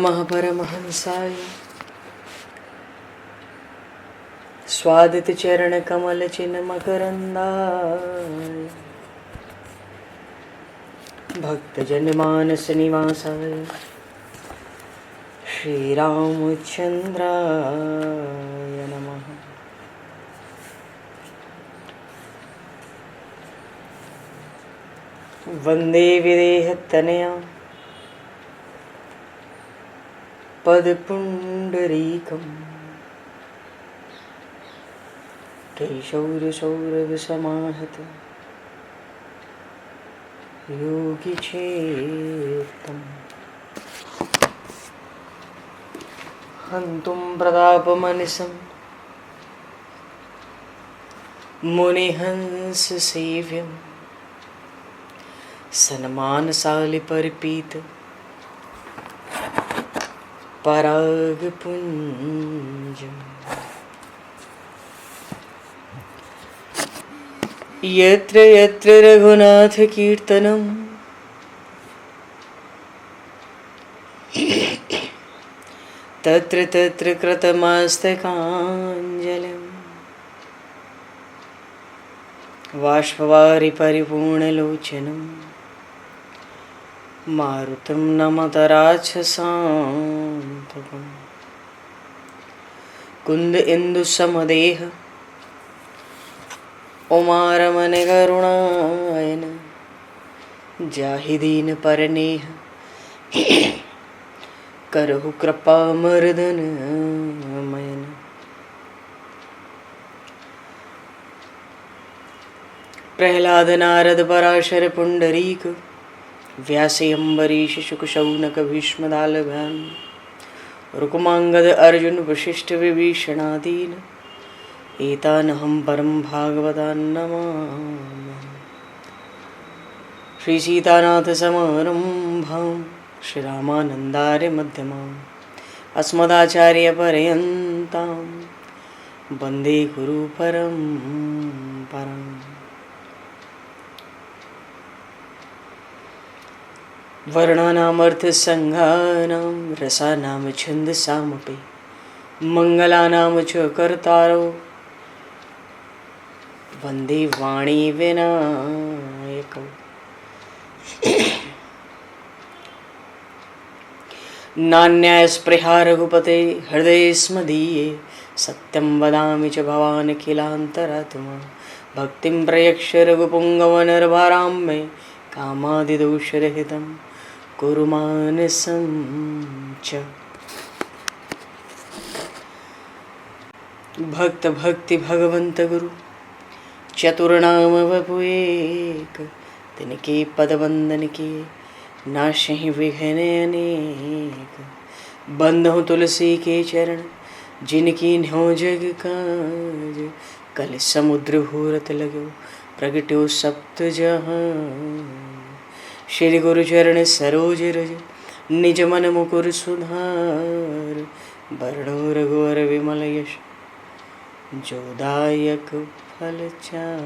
महापरमहंसाय स्वादित चरण कमल चिन्ह मकरंदाय भक्तजन मानस निवासाय श्री रामचंद्राय नमः। वंदे विदेहतनया पदपुंडरीकं केशौरसौरभसमाहत योगिचेतं हन्तुं प्रतापमनिशं मुनिहंससेव्यं सन्मानशालिपरिपीत परागपुञ्जम् यत्र यत्र रघुनाथकीर्तनं तत्र तत्र कृतमस्तकाञ्जलिं बाष्पवारि परिपूर्णलोचनं मारुतं नमत राक्षसान्तकं कुन्द इंदुसमदेह उमारमण करुणायन जाहि दीन परनेह करहु कृपा मर्दन मयन। प्रहलाद नारद पराशर पुंडरीक व्यासे अम्बरीश शुक शौनक भीष्म दालभान रुक्मांगद अर्जुन वशिष्ठ विभीषणादीन एतानहं परम भागवतान् नमामि। श्री सीतानाथ समारंभां श्री रामानन्दार्य मध्यमाम् अस्मदाचार्य पर्यन्तां वन्दे गुरु परम्पराम्। वर्णानामर्थ संज्ञानां रसानां छन्दसामपि मंगलानां च कर्तारो वन्दे वाणी विनायकौ। नान्यास्पृहा रघुपते हृदये स्मदीये सत्यं वदामि च भवान् किलान्तरात्मा भक्तिं प्रयक्ष रघुपुङ्गवनर्वरां मे कामादिदोषरहितं कुरु मानसं च। भक्त भक्ति भगवंत गुरु चतुर्नाम वपु एक तिनके पद वंदन के नाशहि विघ्न अनेक। बंधु तुलसी के चरण जिनकी न्यो जग काज कल समुद्र घोरत लगो प्रगट्यो सप्त जहान। श्री गुरु चरण सरोज रज निज मन मुकुर सुधार वर्णो रघुवर विमल यश जोदायक फलचार।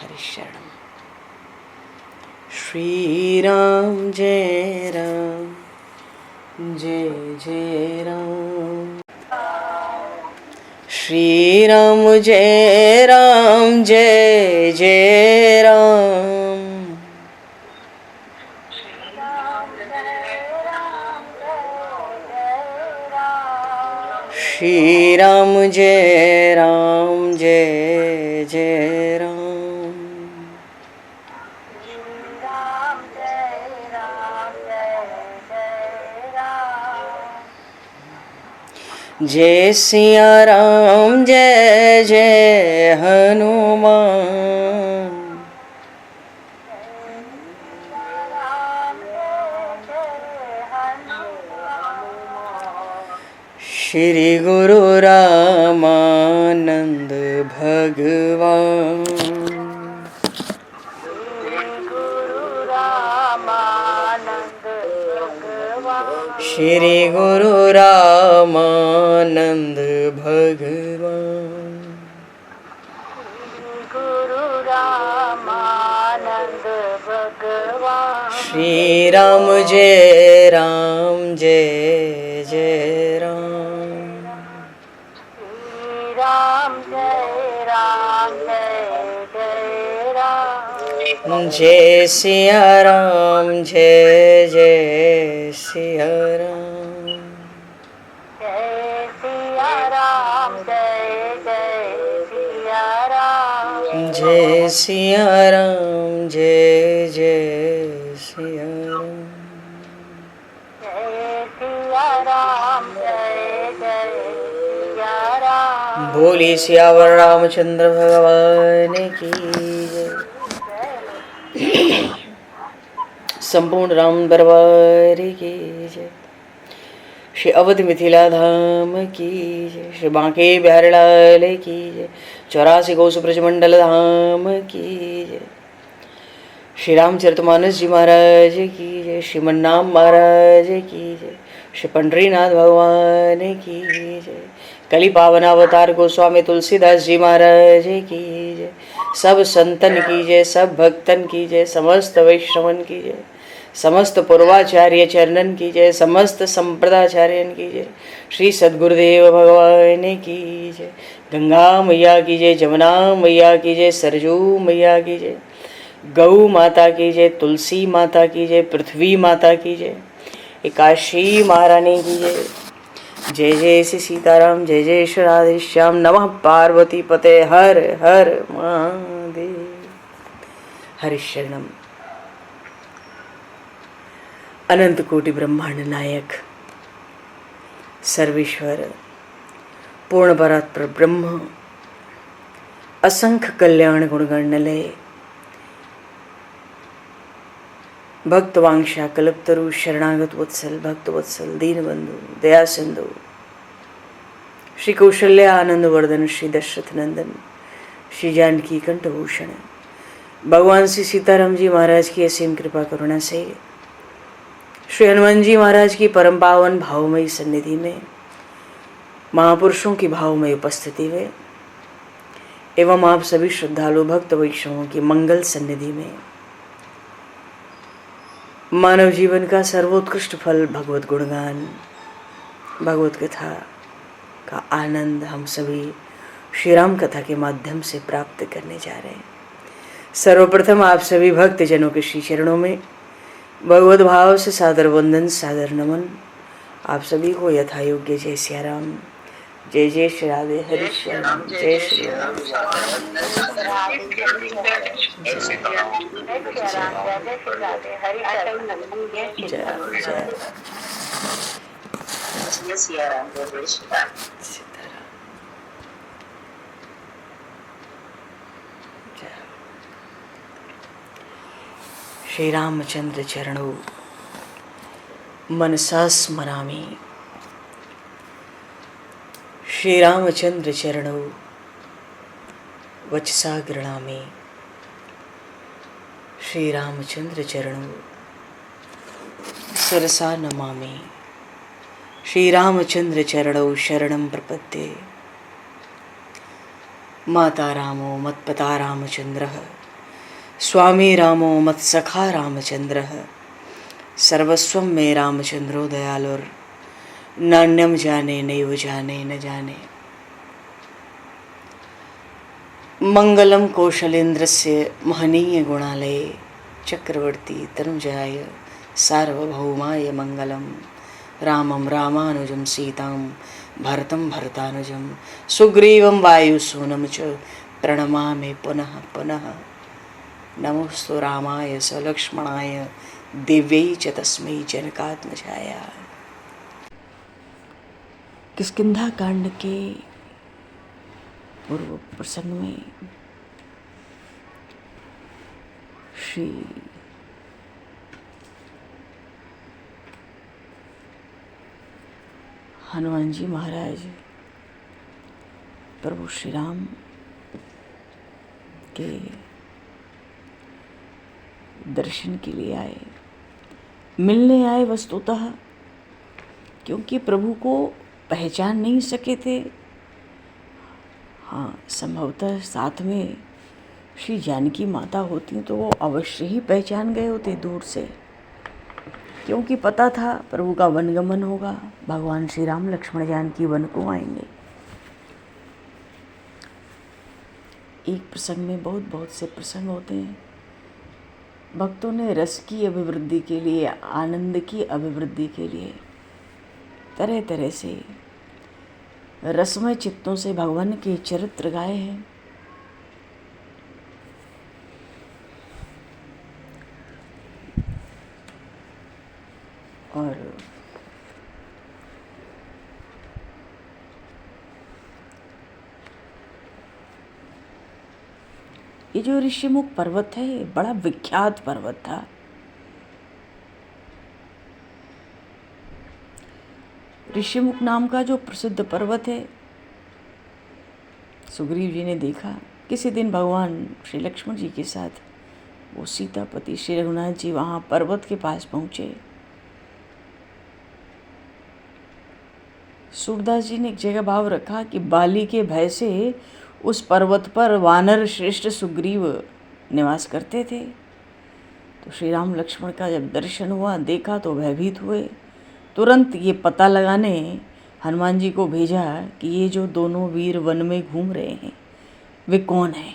हरिशरण श्री राम जय राम जय जय राम श्री राम जय राम जय जय राम श्री राम जय राम जय जय राम जय सिया राम जय जय हनुमान श्री गुरु रामानंद भगवान श्री गुरु रामानंद भगवान श्री राम जय राम जय जय राम। श्री राम जय जय राम। जय सिया राम जय जय सिया राम। जय सिया राम जय जय सिया राम। जय सिया राम जय जय सिया राम। जय सिया राम जय जय सिया राम। बोली सियावर रामचंद्र भगवान की जय। संपूर्ण राम दरबार की जय। श्री अवध मिथिला धाम की जय। श्री बांके बिहारी लाल की जय। 84 कोस ब्रजमंडल धाम की जय। श्री रामचरितमानस जी महाराज की जय। श्रीमन्नाम महाराज की जय। श्री पंडरीनाथ भगवान की जय। कली पावन अवतार गोस्वामी तुलसीदास जी महाराज की जय। सब संतन की जय, सब भक्तन की जय, समस्त वैष्णवन की जय, समस्त पूर्वाचार्य चरणन की जय, समस्त संप्रदाचार्यन की जय। श्री सद्गुरुदेव भगवान की जय। गंगा मैया की जय, जमुना मैया की जय, सरजू मैया की जय, गौ माता की जय, तुलसी माता की जय, पृथ्वी माता की जय, एकाशी महारानी की जय। जय जय श्री सीताराम, जय जय श्री राधेश्याम। नमः पार्वती पते हर हर महादेव। हरिशरणम। अनंत कोटि ब्रह्मांड नायक सर्वेश्वर पूर्ण परात्पर ब्रह्म असंख्य कल्याण गुणगणलय भक्तवांशा कल्पतरु शरणागत वत्सल भक्त वत्सल दीनबंधु दया सिंधु श्री कौशल्य आनंद वर्धन श्री दशरथ नंदन श्री जानकी कंठभूषण भगवान श्री सीताराम जी महाराज की असीम कृपा करुणा से श्री हनुमान जी महाराज की परम पावन भावमयी सन्निधि में महापुरुषों की भावमयी उपस्थिति में एवं आप सभी श्रद्धालु भक्त वैष्णवों की मंगल सन्निधि में मानव जीवन का सर्वोत्कृष्ट फल भगवत गुणगान भगवत कथा का आनंद हम सभी श्री राम कथा के माध्यम से प्राप्त करने जा रहे हैं। सर्वप्रथम आप सभी भक्त जनों के श्री चरणों में भगवत भाव से सादर वंदन सादर नमन। आप सभी को यथा योग्य जय सिया राम, जय जय श्री राधे हरि श्याम, जय श्री राम। श्री रामचंद्र चरणों मनसा स्मरामि। श्री रामचंद्र चरणों वचसा गृणामि। श्री रामचंद्र चरणों शिरसा नमामि। श्री रामचंद्र चरणों शरणं प्रपद्ये। माता रामो मत्पता रामचंद्रः, स्वामी रामो मत्सखा रामचंद्रः, सर्वस्वं मे रामचंद्रो दयालुर्, नान्यं जाने नैव जाने न जाने। मंगलम कौशलेन्द्रस्य महनीय गुणालये, चक्रवर्ती तनुजाय सार्वभौमाय मंगलम। रामं रामानुजं सीतां भरतं भरतानुजं, सुग्रीवं वायुसूनं च प्रणमामि पुनः पुनः। नमोस्तु रामाय सलक्ष्मणाय दिव्यै च तस्मै जनकात्मजाय। किष्किंधा कांड के पूर्व प्रसंग में श्री हनुमान जी महाराज प्रभु श्री राम के दर्शन के लिए आए, मिलने आए वस्तुतः, क्योंकि प्रभु को पहचान नहीं सके थे। हाँ, संभवतः साथ में श्री जानकी माता होती तो वो अवश्य ही पहचान गए होते दूर से, क्योंकि पता था प्रभु का वनगमन होगा, भगवान श्री राम लक्ष्मण जानकी वन को आएंगे। एक प्रसंग में बहुत से प्रसंग होते हैं। भक्तों ने रस की अभिवृद्धि के लिए, आनंद की अभिवृद्धि के लिए तरह तरह से रसमय चित्तों से भगवान के चरित्र गाए हैं। और ये जो ऋषिमुख पर्वत है, ये बड़ा विख्यात पर्वत था। ऋषिमुख नाम का जो प्रसिद्ध पर्वत है, सुग्रीव जी ने देखा। किसी दिन भगवान श्री लक्ष्मण जी के साथ वो सीतापति श्री रघुनाथ जी वहाँ पर्वत के पास पहुँचे। सूरदास जी ने एक जगह भाव रखा कि बाली के भय से उस पर्वत पर वानर श्रेष्ठ सुग्रीव निवास करते थे। तो श्री राम लक्ष्मण का जब दर्शन हुआ, देखा तो भयभीत हुए। तुरंत ये पता लगाने हनुमान जी को भेजा कि ये जो दोनों वीर वन में घूम रहे हैं वे कौन हैं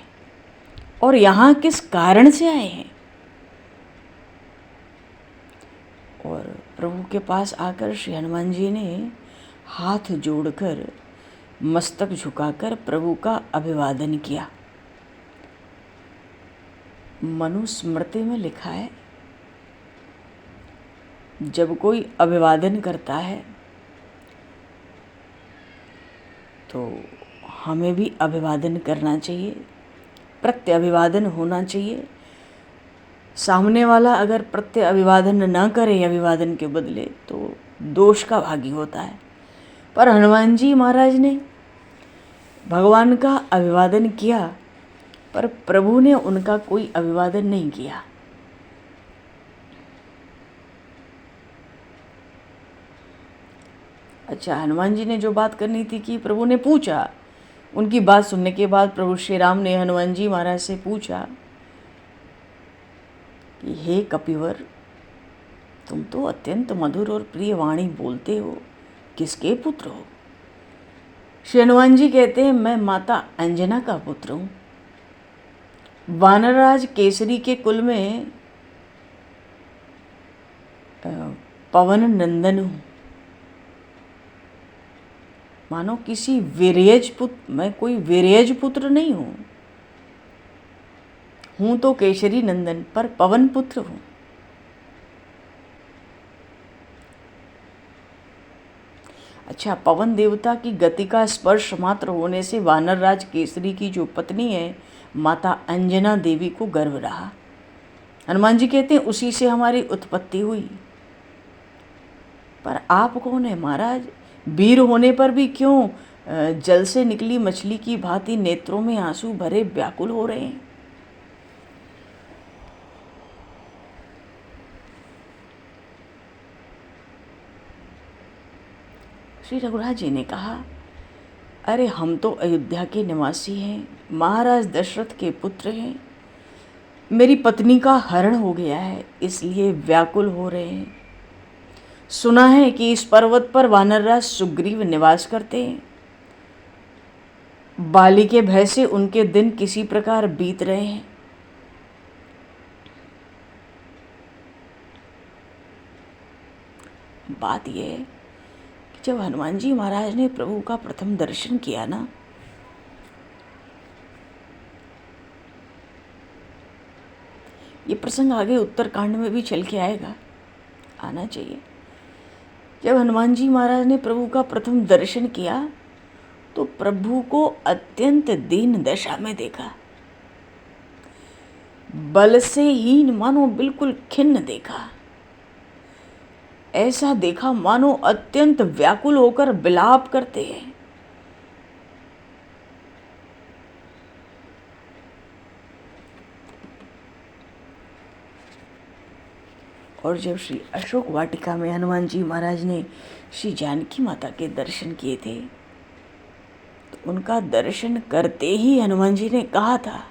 और यहाँ किस कारण से आए हैं। और प्रभु के पास आकर श्री हनुमान जी ने हाथ जोड़कर, मस्तक झुकाकर प्रभु का अभिवादन किया। मनुस्मृति में लिखा है, जब कोई अभिवादन करता है तो हमें भी अभिवादन करना चाहिए, प्रत्यभिवादन होना चाहिए। सामने वाला अगर प्रत्यभिवादन न करे अभिवादन के बदले तो दोष का भागी होता है। पर हनुमान जी महाराज ने भगवान का अभिवादन किया, पर प्रभु ने उनका कोई अभिवादन नहीं किया। अच्छा, हनुमान जी ने जो बात करनी थी कि प्रभु ने पूछा। उनकी बात सुनने के बाद प्रभु श्री राम ने हनुमान जी महाराज से पूछा कि हे कपिवर, तुम तो अत्यंत मधुर और प्रिय वाणी बोलते हो, किसके पुत्र हो? श्री हनुमान जी कहते हैं, मैं माता अंजना का पुत्र हूँ, वानरराज केसरी के कुल में पवन नंदन हूँ। मानो किसी वीर्यज पुत्र, मैं कोई वीर्यज पुत्र नहीं हूँ, हूँ तो केसरी नंदन पर पवन पुत्र हूँ। अच्छा, पवन देवता की गति का स्पर्श मात्र होने से वानरराज केसरी की जो पत्नी है माता अंजना देवी को गर्व रहा। हनुमान जी कहते हैं उसी से हमारी उत्पत्ति हुई। पर आप कौन है महाराज? वीर होने पर भी क्यों जल से निकली मछली की भांति नेत्रों में आंसू भरे व्याकुल हो रहे हैं? श्री रघुराज जी ने कहा, अरे हम तो अयोध्या के निवासी हैं, महाराज दशरथ के पुत्र हैं, मेरी पत्नी का हरण हो गया है इसलिए व्याकुल हो रहे हैं। सुना है कि इस पर्वत पर वानरराज सुग्रीव निवास करते हैं, बाली के भय से उनके दिन किसी प्रकार बीत रहे हैं। बात यह है, जब हनुमान जी महाराज ने प्रभु का प्रथम दर्शन किया ना, ये प्रसंग आगे उत्तरकांड में भी चल के आएगा, आना चाहिए। जब हनुमान जी महाराज ने प्रभु का प्रथम दर्शन किया तो प्रभु को अत्यंत दीन दशा में देखा, बल से हीन, मानो बिल्कुल खिन्न देखा। ऐसा देखा मानो अत्यंत व्याकुल होकर विलाप करते हैं। और जब श्री अशोक वाटिका में हनुमान जी महाराज ने श्री जानकी माता के दर्शन किए थे तो उनका दर्शन करते ही हनुमान जी ने कहा था,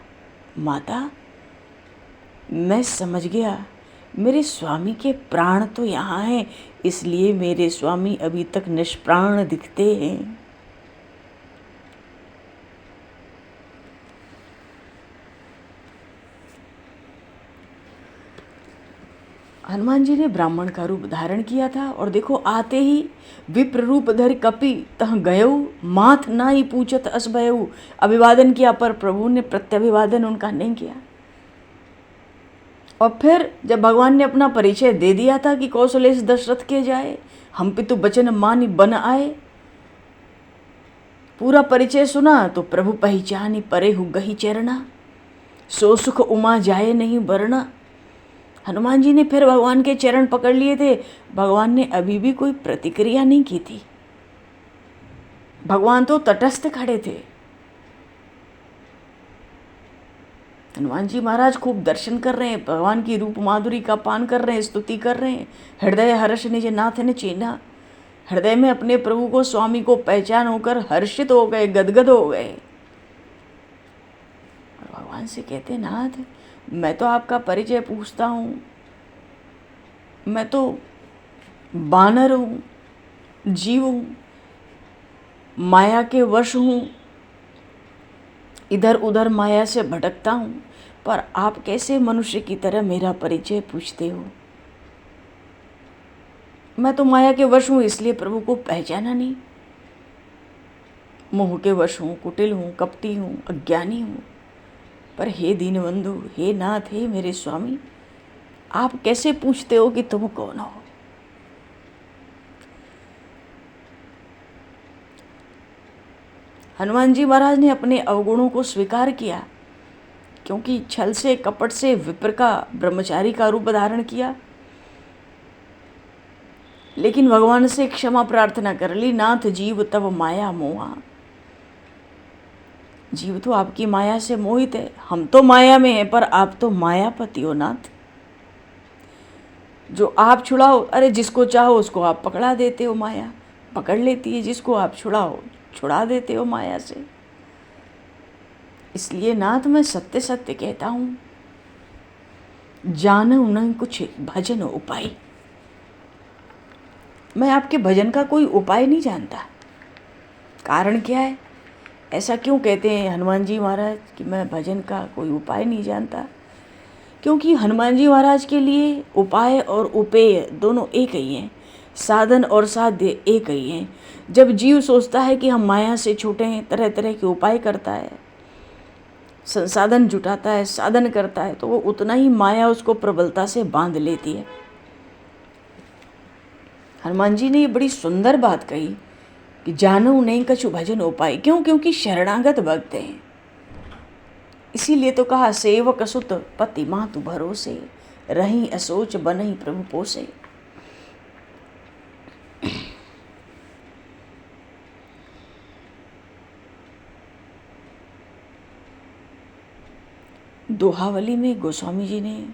माता मैं समझ गया मेरे स्वामी के प्राण तो यहाँ हैं, इसलिए मेरे स्वामी अभी तक निष्प्राण दिखते हैं। हनुमान जी ने ब्राह्मण का रूप धारण किया था और देखो आते ही विप्र रूप धर कपि तह गयऊ माथ नाई पूछत अस भयऊ। अभिवादन किया पर प्रभु ने प्रत्यभिवादन उनका नहीं किया। और फिर जब भगवान ने अपना परिचय दे दिया था कि कौशलेश दशरथ के जाए, हम पितु बचन मानि बन आए, पूरा परिचय सुना तो प्रभु पहचानी परे हु गही चरणा, सो सुख उमा जाए नहीं बरना। हनुमान जी ने फिर भगवान के चरण पकड़ लिए थे। भगवान ने अभी भी कोई प्रतिक्रिया नहीं की थी। भगवान तो तटस्थ खड़े थे। हनुमान जी महाराज खूब दर्शन कर रहे हैं, भगवान की रूप माधुरी का पान कर रहे हैं, स्तुति कर रहे हैं। हृदय हर्ष निज नाथ ने चीन्हा, हृदय में अपने प्रभु को स्वामी को पहचान होकर हर्षित हो गए, गदगद हो गए। और भगवान से कहते नाथ, मैं तो आपका परिचय पूछता हूँ, मैं तो बानर हूँ, जीव हूँ, माया के वश हूँ, इधर उधर माया से भटकता हूँ, पर आप कैसे मनुष्य की तरह मेरा परिचय पूछते हो? मैं तो माया के वश हूँ, इसलिए प्रभु को पहचाना नहीं। मोह के वश हूँ, कुटिल हूँ, कपटी हूँ, अज्ञानी हूँ। पर हे दीनबंधु, हे नाथ, हे मेरे स्वामी, आप कैसे पूछते हो कि तुम कौन हो? हनुमान जी महाराज ने अपने अवगुणों को स्वीकार किया, क्योंकि छल से कपट से विप्र का ब्रह्मचारी का रूप धारण किया। लेकिन भगवान से क्षमा प्रार्थना कर ली, नाथ जीव तब माया मोहा। जीव तो आपकी माया से मोहित है, हम तो माया में हैं, पर आप तो मायापति हो नाथ। जो आप छुड़ाओ, अरे जिसको चाहो उसको आप पकड़ा देते हो, माया पकड़ लेती है। जिसको आप छुड़ाओ, छुड़ा देते हो माया से। इसलिए नाथ मैं सत्य सत्य कहता हूँ, जानू न कुछ भजन उपाय। मैं आपके भजन का कोई उपाय नहीं जानता। कारण क्या है? ऐसा क्यों कहते हैं हनुमान जी महाराज कि मैं भजन का कोई उपाय नहीं जानता? क्योंकि हनुमान जी महाराज के लिए उपाय और उपेय दोनों एक ही हैं, साधन और साध्य एक ही हैं। जब जीव सोचता है कि हम माया से छूटे हैं, तरह तरह के उपाय करता है, संसाधन जुटाता है, साधन करता है, तो वो उतना ही माया उसको प्रबलता से बांध लेती है। हनुमान जी ने ये बड़ी सुंदर बात कही कि जानू नहीं कछु भजन उपाय। क्यों? क्योंकि शरणागत भक्त हैं। इसीलिए तो कहा, सेवक सुत पति मातु भरोसे, रही असोच बनहि प्रभु पोसे। दोहावली में गोस्वामी जी ने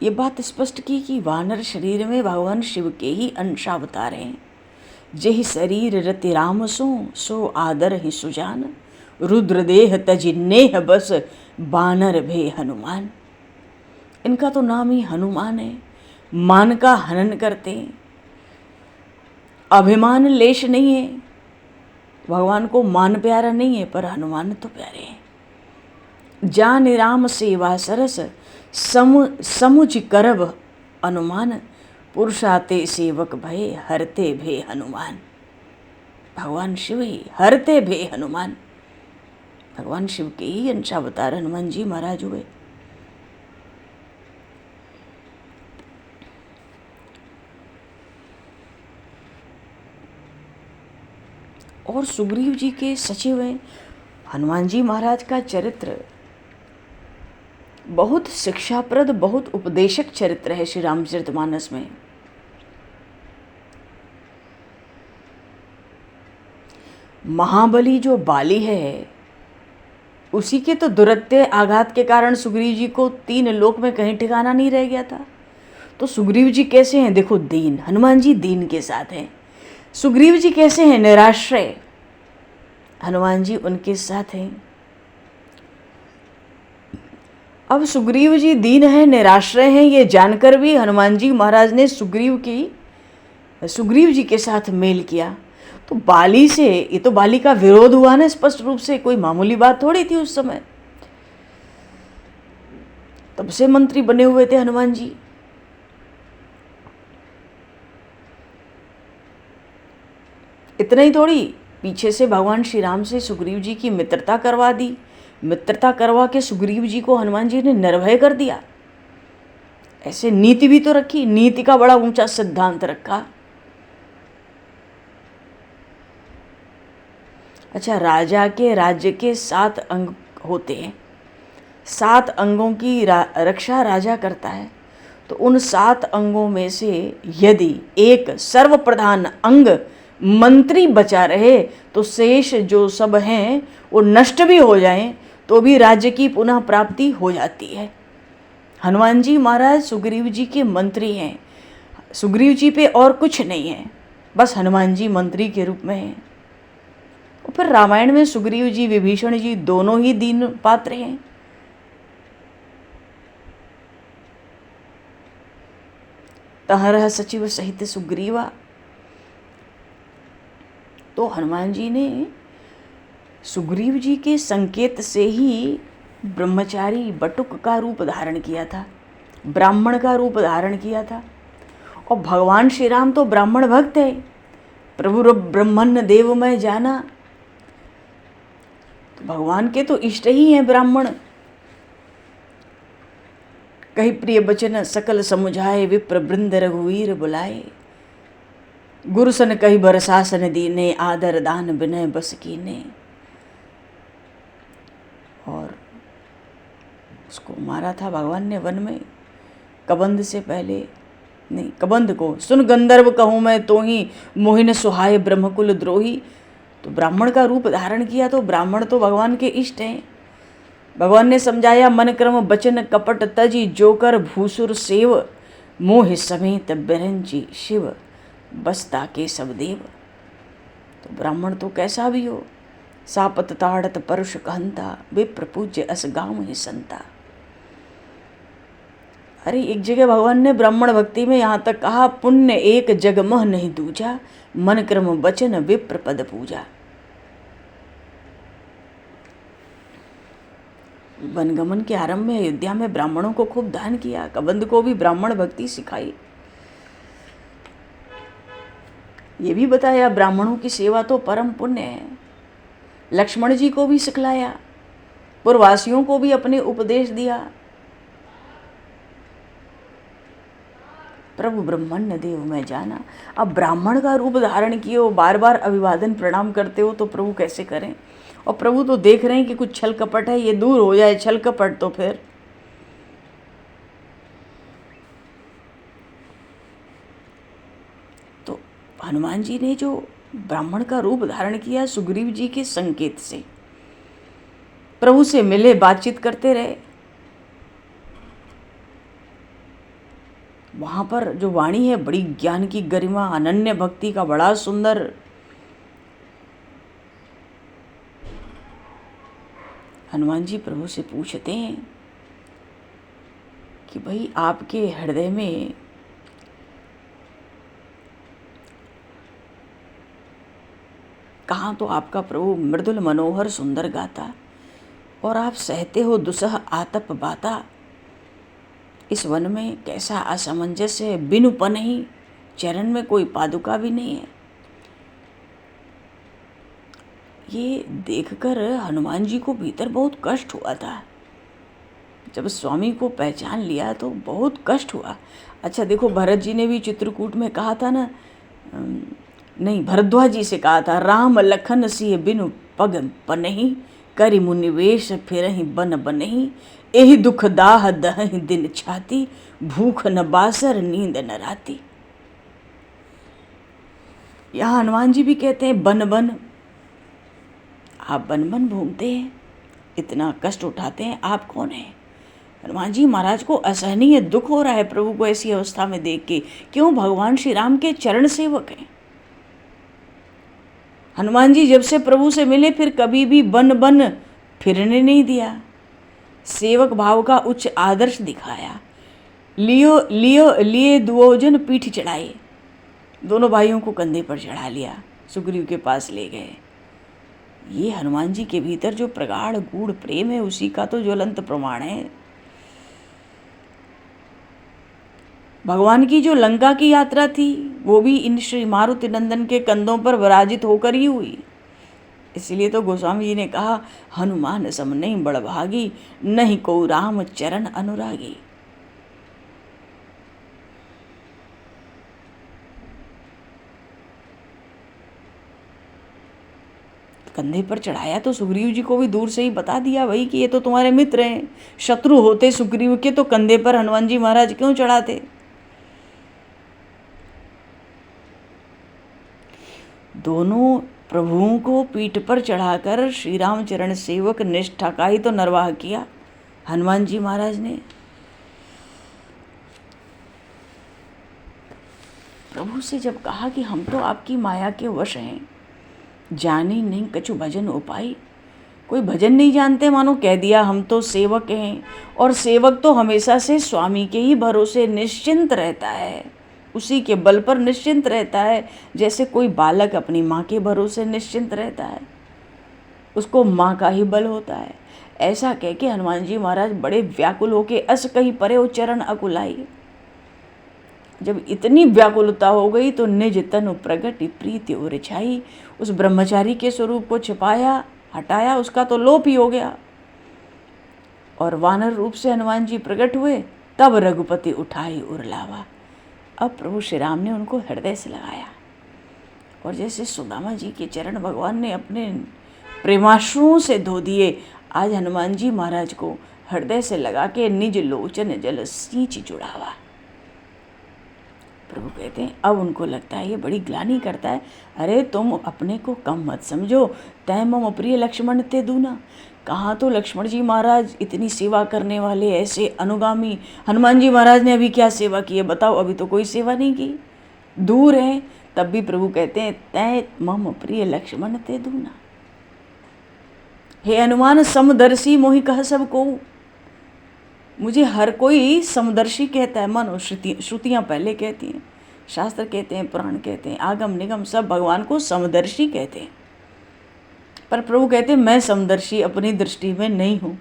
ये बात स्पष्ट की कि वानर शरीर में भगवान शिव के ही अंशावतार हैं। जेहि शरीर रति राम सो आदर ही सुजान, रुद्रदेह तजिन्नेह बस बानर भे हनुमान। इनका तो नाम ही हनुमान है। मान का हनन करते हैं, अभिमान लेश नहीं है। भगवान को मान प्यारा नहीं है, पर हनुमान तो प्यारे हैं। जान राम सेवा सरस समुझ करब अनुमान, पुरुषाते सेवक भय हरते भे हनुमान। भगवान शिव ही हरते भे हनुमान। भगवान शिव के ही अंशावतार हनुमान जी महाराज हुए। और सुग्रीव जी के सचिव हैं। हनुमान जी महाराज का चरित्र बहुत शिक्षाप्रद, बहुत उपदेशक चरित्र है श्री रामचरितमानस में। महाबली जो बाली है, उसी के तो दुरत्य आघात के कारण सुग्रीव जी को 3 लोक में कहीं ठिकाना नहीं रह गया था। तो सुग्रीव जी कैसे हैं? देखो, दीन। हनुमान जी दीन के साथ हैं। सुग्रीव जी कैसे हैं? निराश्रय। हनुमान जी उनके साथ हैं। अब सुग्रीव जी दीन हैं, निराश्रय हैं, ये जानकर भी हनुमान जी महाराज ने सुग्रीव जी के साथ मेल किया। तो बाली से, ये तो बाली का विरोध हुआ ना स्पष्ट रूप से, कोई मामूली बात थोड़ी थी उस समय। तब से मंत्री बने हुए थे हनुमान जी। इतना ही थोड़ी, पीछे से भगवान श्री राम से सुग्रीव जी की मित्रता करवा दी। मित्रता करवा के सुग्रीव जी को हनुमान जी ने निर्भय कर दिया। ऐसे नीति भी तो रखी, नीति का बड़ा ऊंचा सिद्धांत रखा। अच्छा, राजा के राज्य के 7 अंग होते हैं, 7 अंगों की रक्षा राजा करता है। तो उन 7 अंगों में से यदि एक सर्वप्रधान अंग मंत्री बचा रहे तो शेष जो सब हैं वो नष्ट भी हो जाएं तो भी राज्य की पुनः प्राप्ति हो जाती है। हनुमान जी महाराज सुग्रीव जी के मंत्री हैं। सुग्रीव जी पे और कुछ नहीं है, बस हनुमान जी मंत्री के रूप में हैं। और फिर रामायण में सुग्रीव जी विभीषण जी दोनों ही दीन पात्र हैं। तहरह सचिव सहित सुग्रीवा। तो हनुमान जी ने सुग्रीव जी के संकेत से ही ब्रह्मचारी बटुक का रूप धारण किया था, ब्राह्मण का रूप धारण किया था। और भगवान श्री राम तो ब्राह्मण भक्त है। प्रभु ब्रह्मण्य देव में जाना, तो भगवान के तो इष्ट ही हैं ब्राह्मण। कही प्रिय बचन सकल समुझाए, विप्र वृंद रघुवीर बुलाए। गुरु सन कही बरसासन दीने, आदर दान विनय बस कीने। और उसको मारा था भगवान ने वन में, कबंध से पहले नहीं, कबंध को सुन गंधर्व कहूँ मैं तो ही, मोहिन सुहाय ब्रह्मकुल द्रोही। तो ब्राह्मण का रूप धारण किया। तो ब्राह्मण तो भगवान के इष्ट हैं। भगवान ने समझाया, मन क्रम बचन कपट तजी, जोकर भूसुर सेव, मोह समेत बिरंची शिव, बसता के सब देव। तो ब्राह्मण तो कैसा भी हो, सापत ताड़त परुष कहंता, विप्र पूज्य अस गाँव ही संता। अरे एक जगह भगवान ने ब्राह्मण भक्ति में यहाँ तक कहा, पुण्य एक जग मह नहीं दूजा, मन क्रम बचन विप्र पद पूजा। वनगमन के आरंभ में अयोध्या में ब्राह्मणों को खूब दान किया, कबंध को भी ब्राह्मण भक्ति सिखाई। ये भी बताया ब्राह्मणों की सेवा तो परम पुण्य है। लक्ष्मण जी को भी सिखलाया, पूर्ववासियों को भी अपने उपदेश दिया। प्रभु ब्रह्मण्य देव में जाना। अब ब्राह्मण का रूप धारण किए हो, बार बार अभिवादन प्रणाम करते हो, तो प्रभु कैसे करें। और प्रभु तो देख रहे हैं कि कुछ छल कपट है, ये दूर हो जाए छल कपट। तो फिर तो हनुमान जी ने जो ब्राह्मण का रूप धारण किया, सुग्रीव जी के संकेत से प्रभु से मिले, बातचीत करते रहे। वहाँ पर जो वाणी है बड़ी ज्ञान की गरिमा, अनन्य भक्ति का बड़ा सुंदर। हनुमान जी प्रभु से पूछते हैं कि भाई आपके हृदय में कहाँ तो आपका प्रभु मृदुल मनोहर सुंदर गाता, और आप सहते हो दुसह आतप बाता। इस वन में कैसा असमंजस्य है, बिनु पन ही, चरण में कोई पादुका भी नहीं है। ये देखकर हनुमान जी को भीतर बहुत कष्ट हुआ था। जब स्वामी को पहचान लिया तो बहुत कष्ट हुआ। अच्छा देखो, भरत जी ने भी चित्रकूट में कहा था ना, नहीं भरद्वाज जी से कहा था, राम लखन सिय बिनु पग पनहि, करि मुनिवेश फिरहि बन बनहि, एहि दुख दाह दहहि दिन छाती, भूख न बासर नींद न राती। यहाँ हनुमान जी भी कहते हैं बन बन। आप बन बन घूमते हैं, इतना कष्ट उठाते हैं, आप कौन हैं। हनुमान जी महाराज को असहनीय दुख हो रहा है प्रभु को ऐसी अवस्था में देख के। क्यों, भगवान श्री राम के चरण सेवक हैं। हनुमान जी जब से प्रभु से मिले फिर कभी भी बन बन फिरने नहीं दिया, सेवक भाव का उच्च आदर्श दिखाया। लियो लियो लिए दुओजन पीठ चढ़ाए, दोनों भाइयों को कंधे पर चढ़ा लिया, सुग्रीव के पास ले गए। ये हनुमान जी के भीतर जो प्रगाढ़ गूढ़ प्रेम है उसी का तो ज्वलंत प्रमाण है। भगवान की जो लंका की यात्रा थी वो भी इन श्री मारुति नंदन के कंधों पर विराजित होकर ही हुई। इसलिए तो गोस्वामी जी ने कहा, हनुमान सम नहीं बड़भागी, नहीं को राम चरण अनुरागी। कंधे पर चढ़ाया तो सुग्रीव जी को भी दूर से ही बता दिया भाई कि ये तो तुम्हारे मित्र हैं। शत्रु होते सुग्रीव के तो कंधे पर हनुमान जी महाराज क्यों चढ़ाते। दोनों प्रभुओं को पीठ पर चढ़ाकर श्री रामचरण सेवक निष्ठा का ही तो निर्वाह किया हनुमान जी महाराज ने। प्रभु से जब कहा कि हम तो आपकी माया के वश हैं, जाने नहीं कछु भजन उपाय, कोई भजन नहीं जानते, मानो कह दिया हम तो सेवक हैं। और सेवक तो हमेशा से स्वामी के ही भरोसे निश्चिंत रहता है, उसी के बल पर निश्चिंत रहता है, जैसे कोई बालक अपनी माँ के भरोसे निश्चिंत रहता है, उसको माँ का ही बल होता है। ऐसा कह के हनुमान जी महाराज बड़े व्याकुल होके अस कही परे उच्चरण अकुलाई। जब इतनी व्याकुलता हो गई तो निज तनु प्रगट प्रीति और छाई, उस ब्रह्मचारी के स्वरूप को छिपाया हटाया, उसका तो लोप ही हो गया। और वानर रूप से हनुमान जी प्रकट हुए, तब रघुपति उठाई उरलावा। अब प्रभु श्री राम ने उनको हृदय से लगाया, और जैसे सुदामा जी के चरण भगवान ने अपने प्रेमाश्रुओं से धो दिए, आज हनुमान जी महाराज को हृदय से लगा के निज लोचन जल सींच जुड़ावा। प्रभु कहते हैं, अब उनको लगता है ये बड़ी ग्लानि करता है, अरे तुम अपने को कम मत समझो, तय मम प्रिय लक्ष्मण ते दूना। कहाँ तो लक्ष्मण जी महाराज इतनी सेवा करने वाले ऐसे अनुगामी, हनुमान जी महाराज ने अभी क्या सेवा की है बताओ, अभी तो कोई सेवा नहीं की, दूर है। तब भी प्रभु कहते हैं, तय मम प्रिय लक्ष्मण ते दूना। हे हनुमान समदर्शी मोहि कह सब को, मुझे हर कोई समदर्शी कहता है। मानो श्रुतियाँ पहले कहती हैं, शास्त्र कहते हैं, पुराण कहते हैं, आगम निगम सब भगवान को समदर्शी कहते हैं। पर प्रभु कहते हैं मैं समदर्शी अपनी दृष्टि में नहीं हूँ।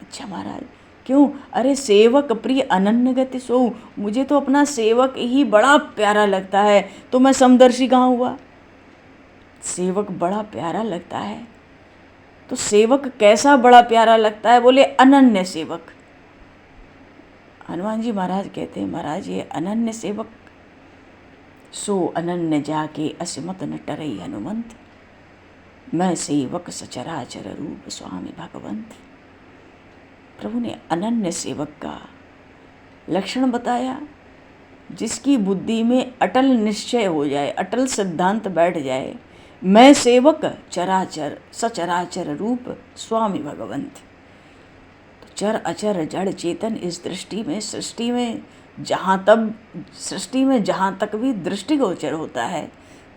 अच्छा महाराज क्यों? अरे सेवक प्रिय अनन्य गति सो, मुझे तो अपना सेवक ही बड़ा प्यारा लगता है, तो मैं समदर्शी कहाँ हुआ? सेवक बड़ा प्यारा लगता है तो सेवक कैसा बड़ा प्यारा लगता है? बोले अनन्य सेवक। हनुमान जी महाराज कहते हैं, महाराज ये अनन्य सेवक सो अनन्य जाके असिमत न टरई हनुमंत, मैं सेवक सचराचर रूप स्वामी भगवंत। प्रभु ने अनन्य सेवक का लक्षण बताया, जिसकी बुद्धि में अटल निश्चय हो जाए, अटल सिद्धांत बैठ जाए, मैं सेवक चराचर सचराचर रूप स्वामी भगवंत। तो चर अचर जड़ चेतन इस दृष्टि में सृष्टि में जहाँ तक भी दृष्टिगोचर होता है,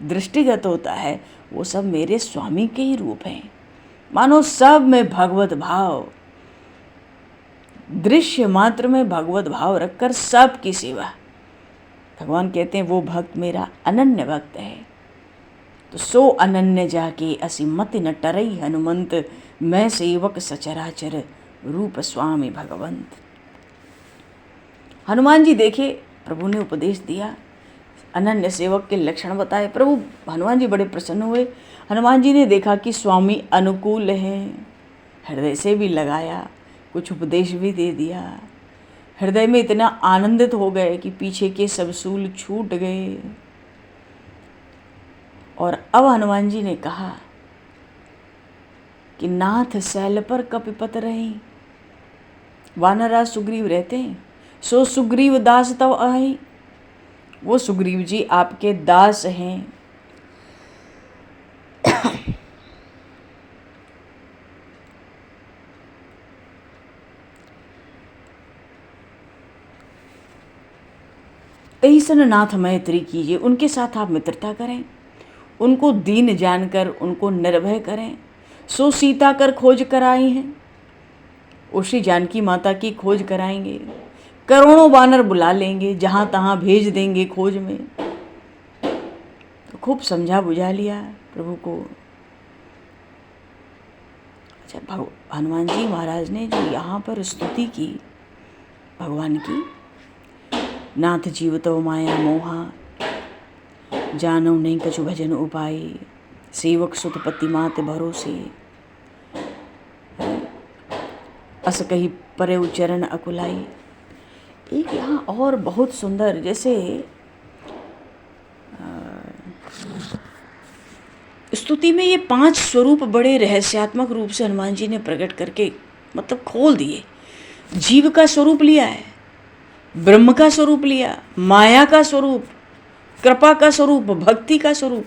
दृष्टिगत होता है, वो सब मेरे स्वामी के ही रूप हैं। मानो सब में भगवत भाव, दृश्य मात्र में भगवत भाव रखकर सबकी सेवा। भगवान कहते हैं वो भक्त मेरा अनन्य भक्त है। तो सो अनन्य जाके असीमति न टरई हनुमंत, मैं सेवक सचराचर रूप स्वामी भगवंत। हनुमान जी देखे, प्रभु ने उपदेश दिया, अनन्य सेवक के लक्षण बताए। प्रभु हनुमान जी बड़े प्रसन्न हुए। हनुमान जी ने देखा कि स्वामी अनुकूल हैं, हृदय से भी लगाया, कुछ उपदेश भी दे दिया। हृदय में इतना आनंदित हो गए कि पीछे के सब सूल छूट गए। और अब हनुमान जी ने कहा कि नाथ शैल पर कपिपत रही, वानरा सुग्रीव रहते हैं, सो सुग्रीव दास तव आई। वो सुग्रीव जी आपके दास हैं। ऐसन नाथ मैत्री कीजिए, उनके साथ आप मित्रता करें, उनको दीन जानकर उनको निर्भय करें। सो सीता कर खोज कराई हैं, उसी जानकी माता की खोज कराएंगे। करोड़ों वानर बुला लेंगे, जहाँ तहाँ भेज देंगे खोज में। तो खूब समझा बुझा लिया प्रभु को। अच्छा, हनुमान जी महाराज ने जो यहाँ पर स्तुति की भगवान की, नाथ जीव तो माया मोहा, जानौ नहीं कछु भजन उपाय, सेवक सुत पति मात भरोसे, अस कही परे उच्चरण अकुलाई। एक यहाँ और बहुत सुंदर, जैसे स्तुति में ये 5 स्वरूप बड़े रहस्यात्मक रूप से हनुमान जी ने प्रकट करके मतलब खोल दिए। जीव का स्वरूप लिया है, ब्रह्म का स्वरूप लिया, माया का स्वरूप, कृपा का स्वरूप, भक्ति का स्वरूप,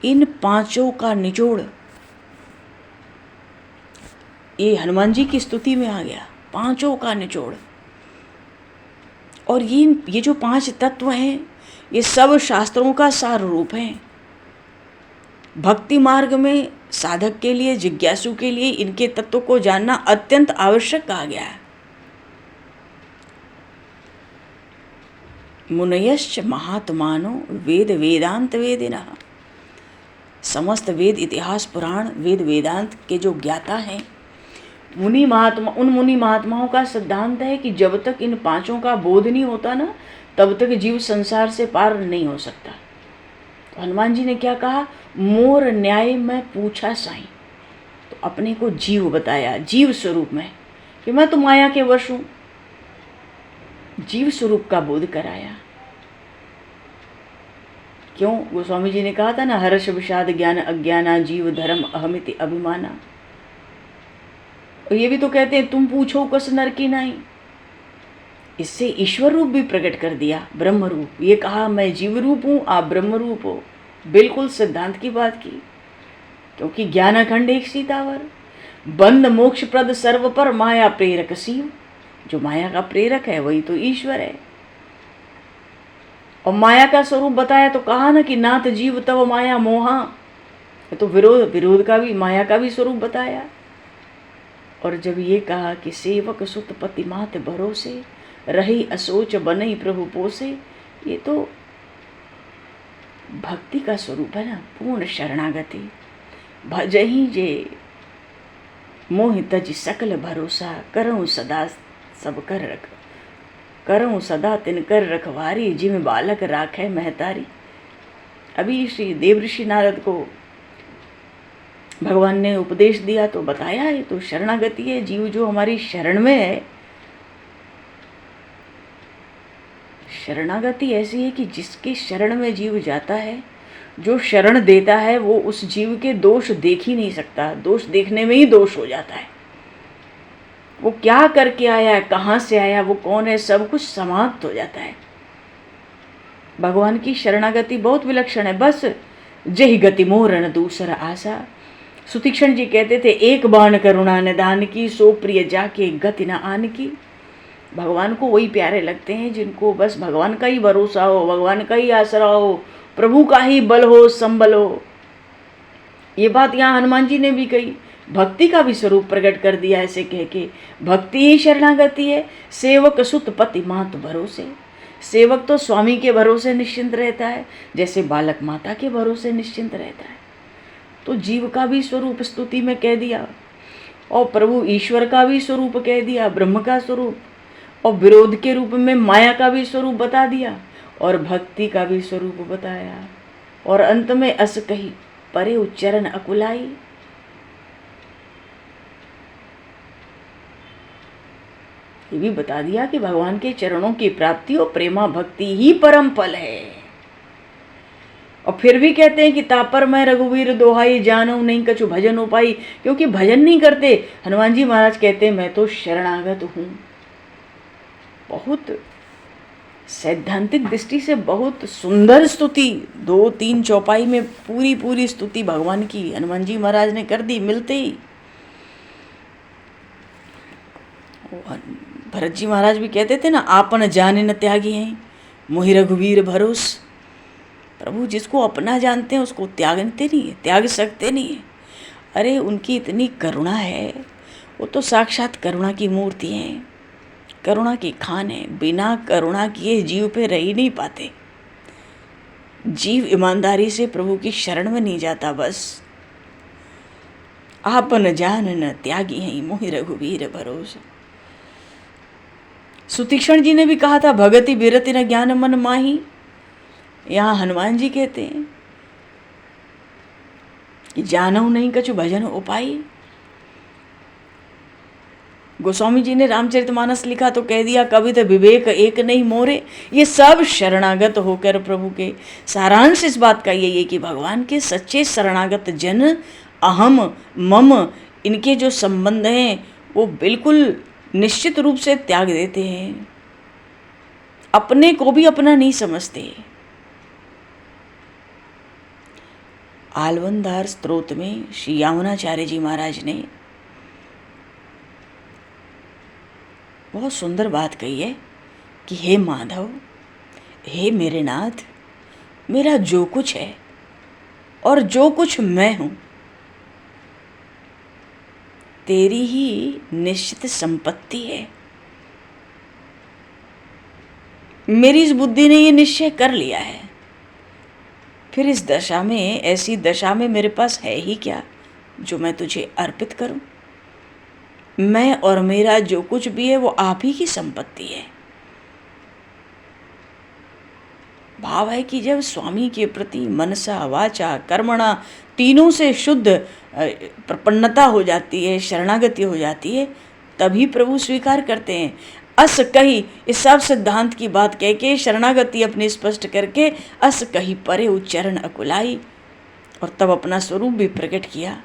इन 5 का निचोड़ ये हनुमान जी की स्तुति में आ गया। 5 का निचोड़। और ये जो 5 तत्व हैं, ये सब शास्त्रों का सार रूप हैं। भक्ति मार्ग में साधक के लिए, जिज्ञासु के लिए इनके तत्व को जानना अत्यंत आवश्यक कहा गया है। मुनयश्च महात्मानो वेद वेदांत वेदिनः, समस्त वेद इतिहास पुराण वेद वेदांत के जो ज्ञाता हैं, मुनि महात्मा, उन मुनि महात्माओं का सिद्धांत है कि जब तक इन 5 का बोध नहीं होता ना, तब तक जीव संसार से पार नहीं हो सकता। तो हनुमान जी ने क्या कहा, मोर न्याय में पूछा साईं। तो अपने को जीव बताया, जीव स्वरूप में, कि मैं तो माया के वश हूँ। जीव स्वरूप का बोध कराया। क्यों? गोस्वामी जी ने कहा था ना, हर्ष विषाद ज्ञान अज्ञाना, जीव धर्म अहमिति अभिमाना। और ये भी तो कहते हैं, तुम पूछो कस नर की नाई। इससे ईश्वर रूप भी प्रकट कर दिया, ब्रह्म रूप। ये कहा मैं जीव रूप हूँ, आप ब्रह्म रूप हो। बिल्कुल सिद्धांत की बात की। क्योंकि ज्ञान अखंड एक सीतावर, बंद मोक्ष प्रद सर्व पर, माया प्रेरक शिव। जो माया का प्रेरक है वही तो ईश्वर है। और माया का स्वरूप बताया तो कहा ना कि नाथ जीव तव माया मोहा। तो विरोध का भी, माया का भी स्वरूप बताया। और जब ये कहा कि सेवक सुत पति मात भरोसे, रही असोच बनई प्रभु पोसे, ये तो भक्ति का स्वरूप है ना, पूर्ण शरणागति। भजहि जे मोहि तज सकल भरोसा, करऊँ सदा सब कर रख, करऊँ सदा तिन कर रखवारी, जिम बालक राखे महतारी। अभी श्री देवऋषि नारद को भगवान ने उपदेश दिया तो बताया, ये तो शरणागति है। जीव जो हमारी शरण में है, शरणागति ऐसी है कि जिसके शरण में जीव जाता है, जो शरण देता है, वो उस जीव के दोष देख ही नहीं सकता। दोष देखने में ही दोष हो जाता है। वो क्या करके आया है, कहाँ से आया, वो कौन है, सब कुछ समाप्त हो जाता है। भगवान की शरणागति बहुत विलक्षण है। बस जही गति मोरन दूसरा आशा। सुतीक्षण जी कहते थे, एक बाण करुणा निदान की, सो प्रिय जाके गति न आन की। भगवान को वही प्यारे लगते हैं जिनको बस भगवान का ही भरोसा हो, भगवान का ही आसरा हो, प्रभु का ही बल हो, संबल हो। ये बात यहाँ हनुमान जी ने भी कही। भक्ति का भी स्वरूप प्रकट कर दिया ऐसे कह के, भक्ति ही शरणागति है। सेवक सुत पति मात भरोसे। सेवक तो स्वामी के भरोसे निश्चिंत रहता है, जैसे बालक माता के भरोसे निश्चिंत रहता है। तो जीव का भी स्वरूप स्तुति में कह दिया, और प्रभु ईश्वर का भी स्वरूप कह दिया, ब्रह्म का स्वरूप, और विरोध के रूप में माया का भी स्वरूप बता दिया, और भक्ति का भी स्वरूप बताया। और अंत में अस कही परे उच्चरण अकुलाई। ये भी बता दिया कि भगवान के चरणों की प्राप्ति और प्रेमा भक्ति ही परम फल है। और फिर भी कहते हैं कि तापर मैं रघुवीर दोहाई, जानू नहीं कछु भजन उपाई। क्योंकि भजन नहीं करते। हनुमान जी महाराज कहते हैं, मैं तो शरणागत हूँ। बहुत सैद्धांतिक दृष्टि से बहुत सुंदर स्तुति, 2-3 चौपाई में पूरी स्तुति भगवान की हनुमान जी महाराज ने कर दी मिलते ही। भरत जी महाराज भी कहते थे ना, आपन जाने न त्यागी हैं, मोहि रघुवीर भरोस। प्रभु जिसको अपना जानते हैं उसको त्यागते नहीं है, त्याग सकते नहीं है। अरे उनकी इतनी करुणा है, वो तो साक्षात करुणा की मूर्ति हैं, करुणा की खान है। बिना करुणा किए जीव पे रह ही नहीं पाते। जीव ईमानदारी से प्रभु की शरण में नहीं जाता। बस आपन जान न त्यागी हैं मोहि रघुवीर भरोसे। सुतीक्षण जी ने भी कहा था, भगति बिरति न ज्ञान मन माही। यहाँ हनुमान जी कहते हैं कि जानऊ नहीं कछु भजन उपाई। गोस्वामी जी ने रामचरितमानस लिखा तो कह दिया, कभी तो विवेक एक नहीं मोरे। ये सब शरणागत होकर प्रभु के, सारांश इस बात का यही है कि भगवान के सच्चे शरणागत जन अहम मम इनके जो संबंध हैं वो बिल्कुल निश्चित रूप से त्याग देते हैं, अपने को भी अपना नहीं समझते। आलवनदार स्तोत्र में श्री यामुनाचार्य जी महाराज ने बहुत सुंदर बात कही है कि हे माधव, हे मेरे नाथ, मेरा जो कुछ है और जो कुछ मैं हूँ तेरी ही निश्चित संपत्ति है। मेरी इस बुद्धि ने ये निश्चय कर लिया है, फिर इस दशा में, ऐसी दशा में मेरे पास है ही क्या जो मैं तुझे अर्पित करूं। मैं और मेरा जो कुछ भी है वो आप ही की संपत्ति है। भाव है कि जब स्वामी के प्रति मनसा वाचा कर्मणा तीनों से शुद्ध प्रपन्नता हो जाती है, शरणागति हो जाती है, तभी प्रभु स्वीकार करते हैं। अस कही, इस सब सिद्धांत की बात कह के शरणागति अपनी स्पष्ट करके अस कही परे उच्चरण अकुलाई, और तब अपना स्वरूप भी प्रकट किया।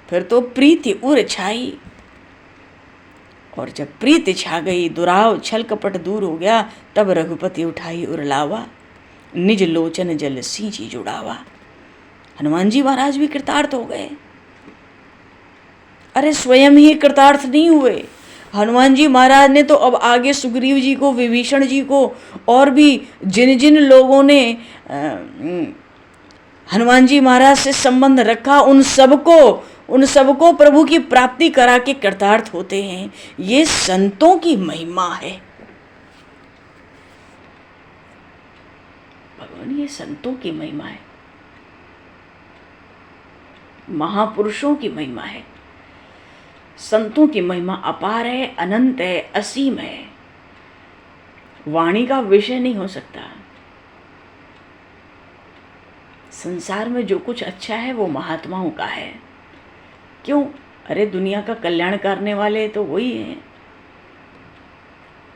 फिर तो प्रीति उर छाई, और जब प्रीति छा गई, दुराव छल कपट दूर हो गया, तब रघुपति उठाई उरलावा, निज लोचन जल सींची जुड़ावा। हनुमान जी महाराज भी कृतार्थ हो गए। अरे स्वयं ही कृतार्थ नहीं हुए, हनुमान जी महाराज ने तो अब आगे सुग्रीव जी को, विभीषण जी को, और भी जिन जिन लोगों ने हनुमान जी महाराज से संबंध रखा, उन सबको प्रभु की प्राप्ति करा के कृतार्थ होते हैं। ये संतों की महिमा है भगवान, ये संतों की महिमा है, महापुरुषों की महिमा है। संतों की महिमा अपार है, अनंत है, असीम है, वाणी का विषय नहीं हो सकता। संसार में जो कुछ अच्छा है वो महात्माओं का है। क्यों? अरे दुनिया का कल्याण करने वाले तो वही हैं।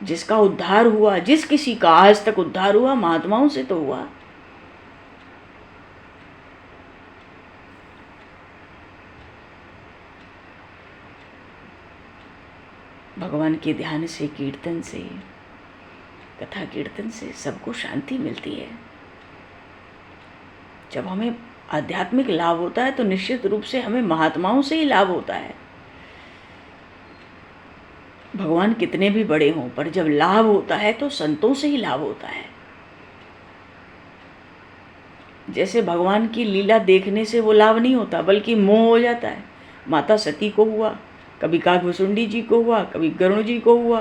जिसका उद्धार हुआ, जिस किसी का आज तक उद्धार हुआ, महात्माओं से तो हुआ। भगवान के ध्यान से, कीर्तन से, कथा कीर्तन से सबको शांति मिलती है। जब हमें आध्यात्मिक लाभ होता है तो निश्चित रूप से हमें महात्माओं से ही लाभ होता है। भगवान कितने भी बड़े हों, पर जब लाभ होता है तो संतों से ही लाभ होता है। जैसे भगवान की लीला देखने से वो लाभ नहीं होता, बल्कि मोह हो जाता है। माता सती को हुआ, कभी काकभुसुंडी जी को हुआ, कभी गरुण जी को हुआ,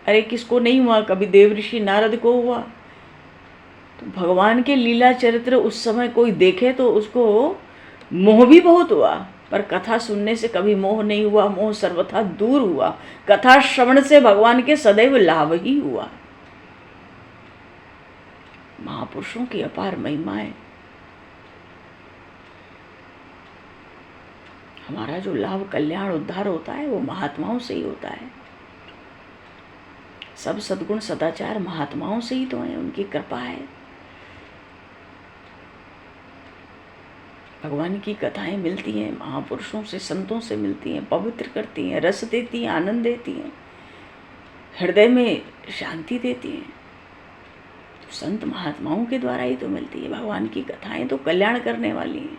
अरे किसको नहीं हुआ, कभी देवऋषि नारद को हुआ। तो भगवान के लीला चरित्र उस समय कोई देखे तो उसको मोह भी बहुत हुआ, पर कथा सुनने से कभी मोह नहीं हुआ, मोह सर्वथा दूर हुआ। कथा श्रवण से भगवान के सदैव लाभ ही हुआ। महापुरुषों की अपार महिमा है। हमारा जो लाभ, कल्याण, उद्धार होता है वो महात्माओं से ही होता है। सब सद्गुण सदाचार महात्माओं से ही तो है, उनकी कृपा है। भगवान की कथाएं मिलती हैं, महापुरुषों से, संतों से मिलती हैं, पवित्र करती हैं, रस देती हैं, आनंद देती हैं, हृदय में शांति देती हैं। तो संत महात्माओं के द्वारा ही तो मिलती है। भगवान की कथाएं तो कल्याण करने वाली हैं,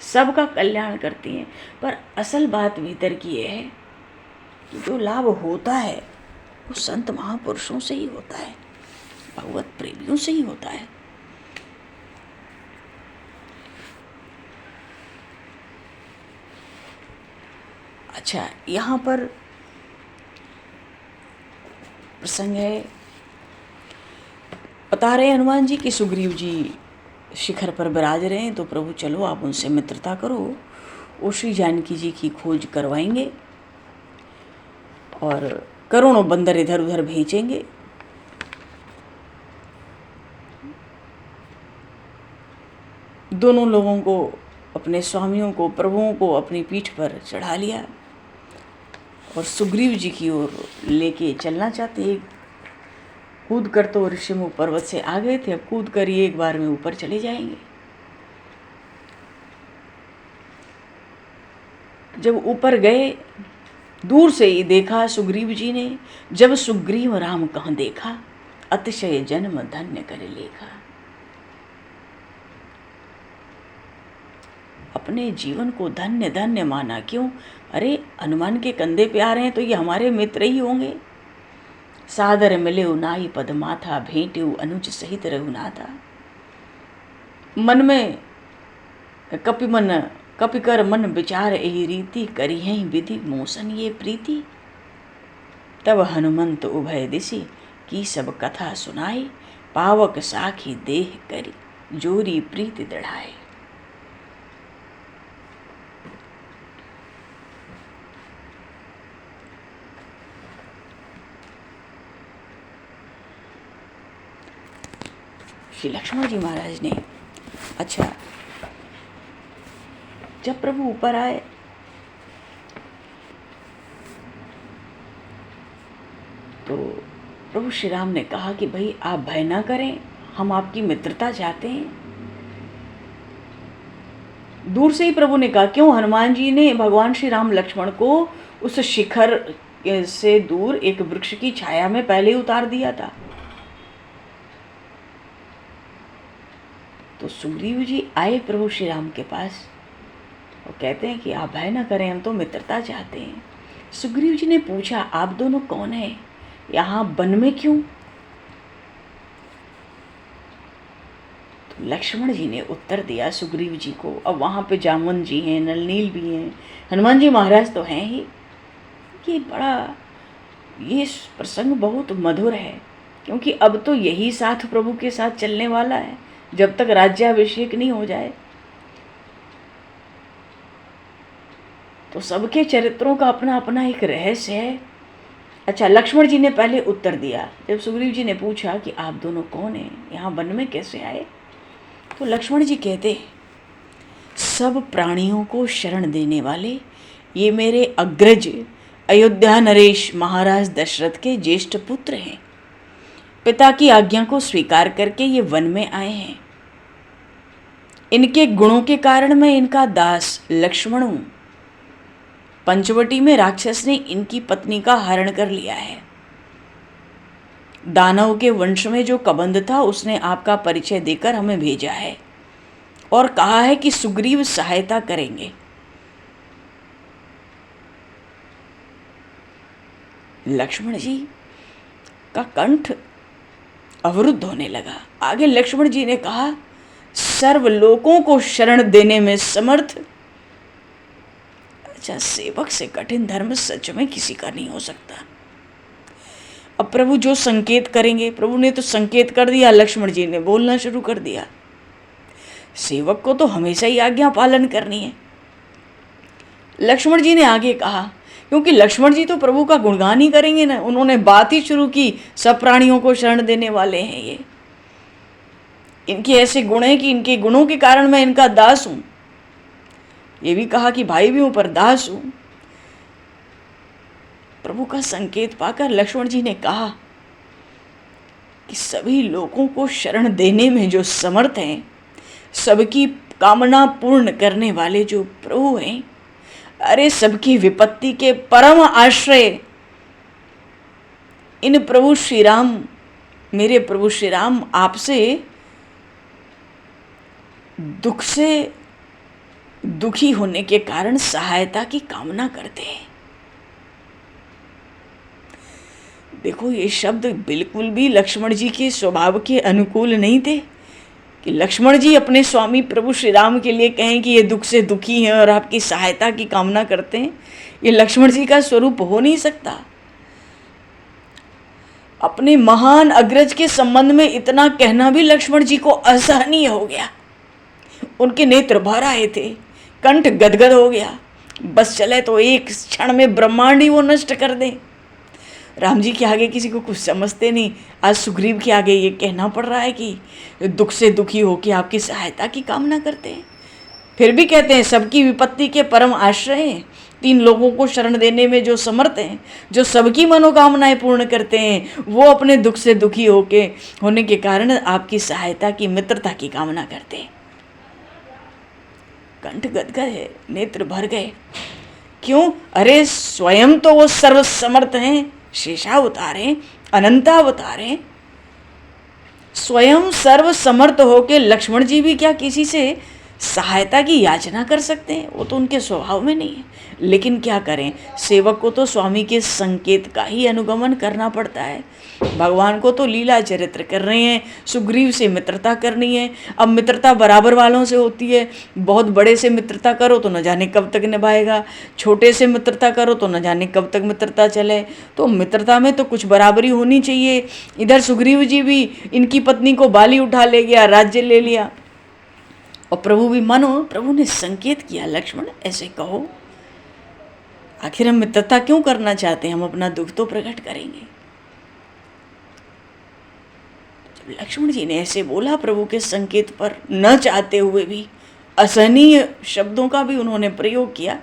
सबका कल्याण करती हैं। पर असल बात भीतर की ये है कि जो लाभ होता है वो संत महापुरुषों से ही होता है, भगवत प्रेमियों से ही होता है। अच्छा, यहाँ पर प्रसंग है, बता रहे हनुमान जी कि सुग्रीव जी शिखर पर विराज रहे हैं, तो प्रभु चलो आप उनसे मित्रता करो, वो श्री जानकी जी की खोज करवाएंगे और करोड़ों बंदर इधर उधर भेजेंगे। दोनों लोगों को, अपने स्वामियों को, प्रभुओं को अपनी पीठ पर चढ़ा लिया और सुग्रीव जी की ओर लेके चलना चाहते। कूद कर तो ऋषिमुख पर्वत से आ गए थे, अब कूद कर ये एक बार में ऊपर चले जाएंगे। जब ऊपर गए, दूर से ही देखा सुग्रीव जी ने, जब सुग्रीव राम कहाँ देखा, अतिशय जन्म धन्य कर लेखा। अपने जीवन को धन्य धन्य माना। क्यों? अरे हनुमान के कंधे पे आ रहे हैं तो ये हमारे मित्र ही होंगे। सादर मिले नाई पद माथा, भेंटे अनुज सहित रघुनाथा। मन में कपि कर मन विचार एहि रीति, करी है विधि मोसन ये प्रीति। तब हनुमंत उभय दिशि, की सब कथा सुनाई, पावक साखी देह करी, जोरी प्रीति दढ़ाए। श्री लक्ष्मण जी महाराज ने, अच्छा, जब प्रभु ऊपर आए तो प्रभु श्री राम ने कहा कि भाई आप भय ना करें, हम आपकी मित्रता चाहते हैं। दूर से ही प्रभु ने कहा। क्यों? हनुमान जी ने भगवान श्री राम लक्ष्मण को उस शिखर से दूर एक वृक्ष की छाया में पहले ही उतार दिया था। तो सुग्रीव जी आए प्रभु श्री राम के पास और कहते हैं कि आप भय ना करें, हम तो मित्रता चाहते हैं। सुग्रीव जी ने पूछा, आप दोनों कौन हैं? यहाँ वन में क्यों? तो लक्ष्मण जी ने उत्तर दिया सुग्रीव जी को, अब वहाँ पे जामवन जी हैं, नलनील भी हैं, हनुमान जी महाराज तो हैं ही। ये प्रसंग बहुत मधुर है, क्योंकि अब तो यही साथ प्रभु के साथ चलने वाला है जब तक राज्याभिषेक नहीं हो जाए। तो सबके चरित्रों का अपना अपना एक रहस्य है। अच्छा, लक्ष्मण जी ने पहले उत्तर दिया। जब सुग्रीव जी ने पूछा कि आप दोनों कौन हैं, यहाँ वन में कैसे आए, तो लक्ष्मण जी कहते, सब प्राणियों को शरण देने वाले ये मेरे अग्रज अयोध्या नरेश महाराज दशरथ के ज्येष्ठ पुत्र हैं। पिता की आज्ञा को स्वीकार करके ये वन में आए हैं। इनके गुणों के कारण मैं इनका दास लक्ष्मण हूँ। पंचवटी में राक्षस ने इनकी पत्नी का हरण कर लिया है। दानव के वंश में जो कबंध था उसने आपका परिचय देकर हमें भेजा है और कहा है कि सुग्रीव सहायता करेंगे। लक्ष्मण जी का कंठ अवरुद्ध होने लगा। आगे लक्ष्मण जी ने कहा, सर्वलोकों को शरण देने में समर्थ, अच्छा, सेवक से कठिन धर्म सच में किसी का नहीं हो सकता। अब प्रभु जो संकेत करेंगे, प्रभु ने तो संकेत कर दिया, लक्ष्मण जी ने बोलना शुरू कर दिया। सेवक को तो हमेशा ही आज्ञा पालन करनी है। लक्ष्मण जी ने आगे कहा, क्योंकि लक्ष्मण जी तो प्रभु का गुणगान ही करेंगे ना। उन्होंने बात ही शुरू की, सब प्राणियों को शरण देने वाले हैं ये, इनके ऐसे गुण हैं कि इनके गुणों के कारण मैं इनका दास हूं। ये भी कहा कि भाई भी हूं पर दास हूं। प्रभु का संकेत पाकर लक्ष्मण जी ने कहा कि सभी लोगों को शरण देने में जो समर्थ हैं, सबकी कामना पूर्ण करने वाले जो प्रभु हैं, अरे सबकी विपत्ति के परम आश्रय इन प्रभु श्री राम, मेरे प्रभु श्री राम आपसे दुख से दुखी होने के कारण सहायता की कामना करते हैं। देखो, ये शब्द बिल्कुल भी लक्ष्मण जी के स्वभाव के अनुकूल नहीं थे। कि लक्ष्मण जी अपने स्वामी प्रभु श्री राम के लिए कहें कि ये दुख से दुखी हैं और आपकी सहायता की कामना करते हैं, ये लक्ष्मण जी का स्वरूप हो नहीं सकता। अपने महान अग्रज के संबंध में इतना कहना भी लक्ष्मण जी को असहनीय हो गया। उनके नेत्र भर आए थे, कंठ गदगद हो गया। बस चले तो एक क्षण में ब्रह्मांड ही वो नष्ट कर दें। राम जी के आगे किसी को कुछ समझते नहीं, आज सुग्रीव के आगे ये कहना पड़ रहा है कि दुख से दुखी होकर आपकी सहायता की कामना करते हैं। फिर भी कहते हैं सबकी विपत्ति के परम आश्रय हैं, 3 लोगों को शरण देने में जो समर्थ हैं, जो सबकी मनोकामनाएं पूर्ण करते हैं, वो अपने दुख से दुखी होने के कारण आपकी सहायता की, मित्रता की कामना करते हैं। कंठ गदगद है, नेत्र भर गए। क्यों? अरे स्वयं तो वो सर्व समर्थ हैं, शेषावतार हैं, अनंतावतार हैं। स्वयं सर्व समर्थ होके लक्ष्मण जी भी क्या किसी से सहायता की याचना कर सकते हैं? वो तो उनके स्वभाव में नहीं है। लेकिन क्या करें, सेवक को तो स्वामी के संकेत का ही अनुगमन करना पड़ता है। भगवान को तो लीला चरित्र कर रहे हैं, सुग्रीव से मित्रता करनी है। अब मित्रता बराबर वालों से होती है। बहुत बड़े से मित्रता करो तो न जाने कब तक निभाएगा, छोटे से मित्रता करो तो न जाने कब तक मित्रता चले। तो मित्रता में तो कुछ बराबरी होनी चाहिए। इधर सुग्रीव जी भी इनकी पत्नी को बाली उठा ले गया, राज्य ले लिया, और प्रभु भी मानो, प्रभु ने संकेत किया लक्ष्मण ऐसे कहो। आखिर हम मित्रता क्यों करना चाहते हैं? हम अपना दुख तो प्रकट करेंगे। जब लक्ष्मण जी ने ऐसे बोला, प्रभु के संकेत पर न चाहते हुए भी असहनीय शब्दों का भी उन्होंने प्रयोग किया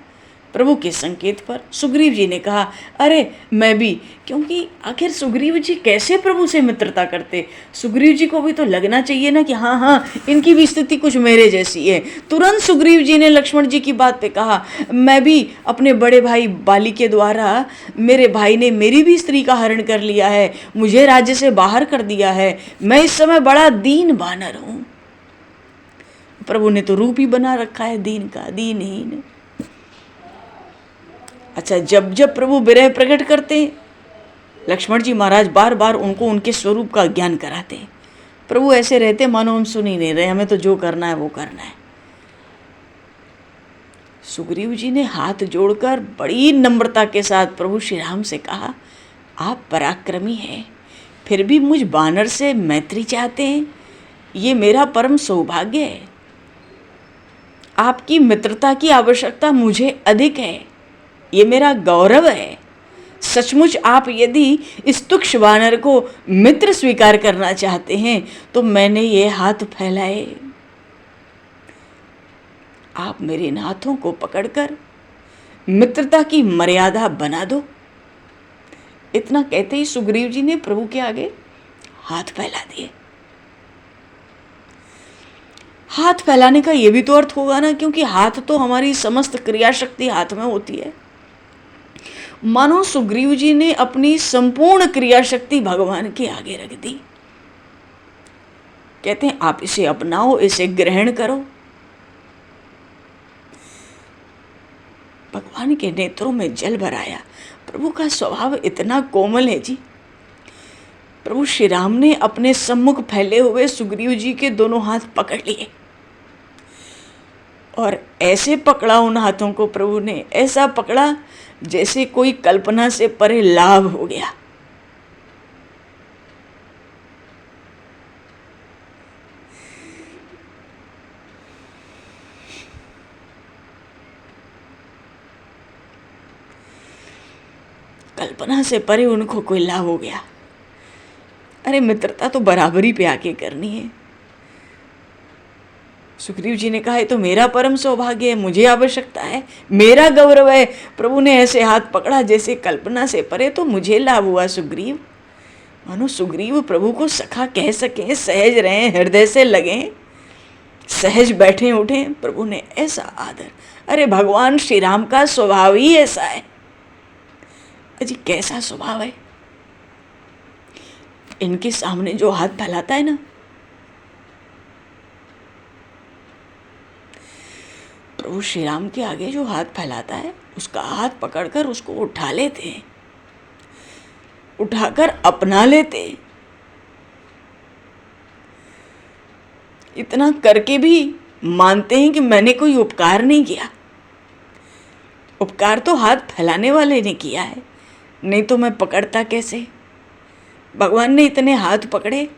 प्रभु के संकेत पर। सुग्रीव जी ने कहा अरे मैं भी, क्योंकि आखिर सुग्रीव जी कैसे प्रभु से मित्रता करते? सुग्रीव जी को भी तो लगना चाहिए ना कि हाँ इनकी भी स्थिति कुछ मेरे जैसी है। तुरंत सुग्रीव जी ने लक्ष्मण जी की बात पे कहा मैं भी अपने बड़े भाई बाली के द्वारा, मेरे भाई ने मेरी भी स्त्री का हरण कर लिया है, मुझे राज्य से बाहर कर दिया है, मैं इस समय बड़ा दीन बानर हूँ। प्रभु ने तो रूप ही बना रखा है दीन का, दीनहीन। अच्छा, जब जब प्रभु विरह प्रकट करते हैं, लक्ष्मण जी महाराज बार बार उनको उनके स्वरूप का ज्ञान कराते हैं। प्रभु ऐसे रहते मानो हम सुन ही नहीं रहे, हमें तो जो करना है वो करना है। सुग्रीव जी ने हाथ जोड़कर बड़ी नम्रता के साथ प्रभु श्री राम से कहा आप पराक्रमी हैं, फिर भी मुझ बानर से मैत्री चाहते हैं, ये मेरा परम सौभाग्य है। आपकी मित्रता की आवश्यकता मुझे अधिक है, ये मेरा गौरव है। सचमुच आप यदि इस तुक्ष वानर को मित्र स्वीकार करना चाहते हैं तो मैंने ये हाथ फैलाए, आप मेरे इन हाथों को पकड़कर मित्रता की मर्यादा बना दो। इतना कहते ही सुग्रीव जी ने प्रभु के आगे हाथ फैला दिए। हाथ फैलाने का ये भी तो अर्थ होगा ना, क्योंकि हाथ तो हमारी समस्त क्रिया शक्ति हाथ में होती है। मानो सुग्रीव जी ने अपनी संपूर्ण क्रिया शक्ति भगवान के आगे रख दी। कहते हैं आप इसे अपनाओ, इसे ग्रहण करो। भगवान के नेत्रों में जल भर आया। प्रभु का स्वभाव इतना कोमल है जी। प्रभु श्री राम ने अपने सम्मुख फैले हुए सुग्रीव जी के दोनों हाथ पकड़ लिए और ऐसे पकड़ा उन हाथों को प्रभु ने, ऐसा पकड़ा जैसे कोई कल्पना से परे लाभ हो गया। कल्पना से परे उनको कोई लाभ हो गया। अरे मित्रता तो बराबरी पे आके करनी है। सुग्रीव जी ने कहा तो मेरा परम सौभाग्य है, मुझे आवश्यकता है, मेरा गौरव है। प्रभु ने ऐसे हाथ पकड़ा जैसे कल्पना से परे, तो मुझे लाभ हुआ। सुग्रीव मानो सुग्रीव प्रभु को सखा कह सकें, सहज रहें, हृदय से लगें, सहज बैठे उठे। प्रभु ने ऐसा आदर। अरे भगवान श्री राम का स्वभाव ही ऐसा है। अजी कैसा स्वभाव है, इनके सामने जो हाथ फैलाता है ना, प्रभु श्री राम के आगे जो हाथ फैलाता है, उसका हाथ पकड़कर उसको उठा लेते हैं, उठाकर अपना लेते हैं। इतना करके भी मानते हैं कि मैंने कोई उपकार नहीं किया। उपकार तो हाथ फैलाने वाले ने किया है, नहीं तो मैं पकड़ता कैसे। भगवान ने इतने हाथ पकड़े,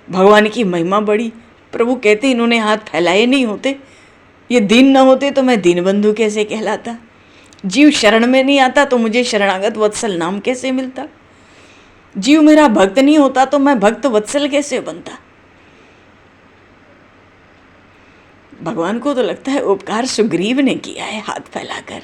भगवान की महिमा बड़ी। प्रभु कहते इन्होंने हाथ फैलाए नहीं होते, ये दीन न होते तो मैं दीनबंधु कैसे कहलाता। जीव शरण में नहीं आता तो मुझे शरणागत वत्सल नाम कैसे मिलता। जीव मेरा भक्त नहीं होता तो मैं भक्त वत्सल कैसे बनता। भगवान को तो लगता है उपकार सुग्रीव ने किया है हाथ फैलाकर।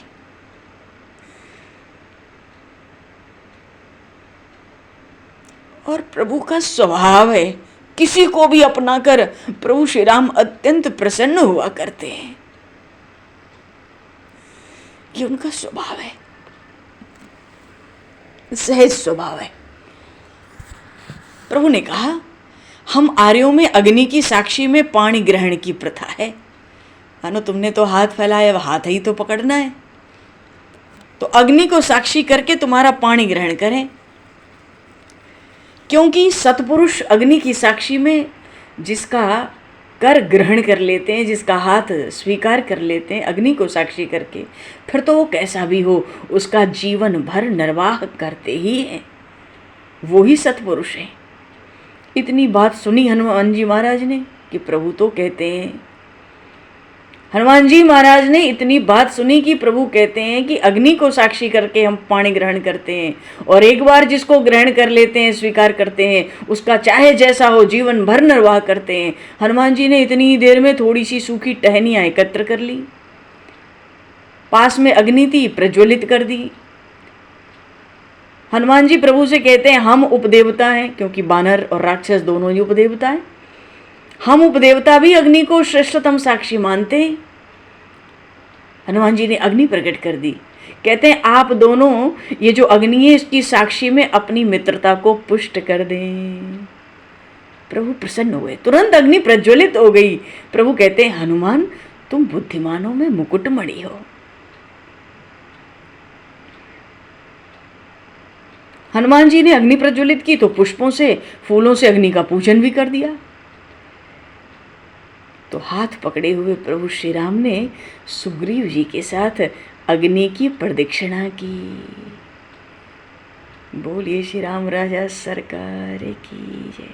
और प्रभु का स्वभाव है, किसी को भी अपना कर प्रभु श्री राम अत्यंत प्रसन्न हुआ करते हैं। ये उनका स्वभाव है, सहज स्वभाव है। प्रभु ने कहा हम आर्यों में अग्नि की साक्षी में पाणी ग्रहण की प्रथा है। मानो तुमने तो हाथ फैलाया, हाथ ही तो पकड़ना है, तो अग्नि को साक्षी करके तुम्हारा पाणी ग्रहण करें। क्योंकि सतपुरुष अग्नि की साक्षी में जिसका कर ग्रहण कर लेते हैं, जिसका हाथ स्वीकार कर लेते हैं अग्नि को साक्षी करके, फिर तो वो कैसा भी हो उसका जीवन भर निर्वाह करते ही हैं, वो ही सतपुरुष हैं। इतनी बात सुनी हनुमान जी महाराज ने कि प्रभु तो कहते हैं, हनुमान जी महाराज ने इतनी बात सुनी कि प्रभु कहते हैं कि अग्नि को साक्षी करके हम पाणी ग्रहण करते हैं, और एक बार जिसको ग्रहण कर लेते हैं, स्वीकार करते हैं, उसका चाहे जैसा हो जीवन भर निर्वाह करते हैं। हनुमान जी ने इतनी देर में थोड़ी सी सूखी टहनियाँ एकत्र कर ली, पास में अग्नि थी प्रज्वलित कर दी। हनुमान जी प्रभु से कहते हैं हम उपदेवता हैं, क्योंकि बानर और राक्षस दोनों ही उपदेवता हैं, हम उपदेवता भी अग्नि को श्रेष्ठतम साक्षी मानते हैं। हनुमान जी ने अग्नि प्रकट कर दी। कहते हैं आप दोनों ये जो अग्नि है इसकी साक्षी में अपनी मित्रता को पुष्ट कर दें। प्रभु प्रसन्न हुए, तुरंत अग्नि प्रज्वलित हो गई। प्रभु कहते हैं हनुमान तुम बुद्धिमानों में मुकुटमणि हो। हनुमान जी ने अग्नि प्रज्वलित की तो पुष्पों से, फूलों से अग्नि का पूजन भी कर दिया। तो हाथ पकड़े हुए प्रभु श्री राम ने सुग्रीव जी के साथ अग्नि की प्रदक्षिणा की। बोलिए श्री राम राजा सरकार की जय।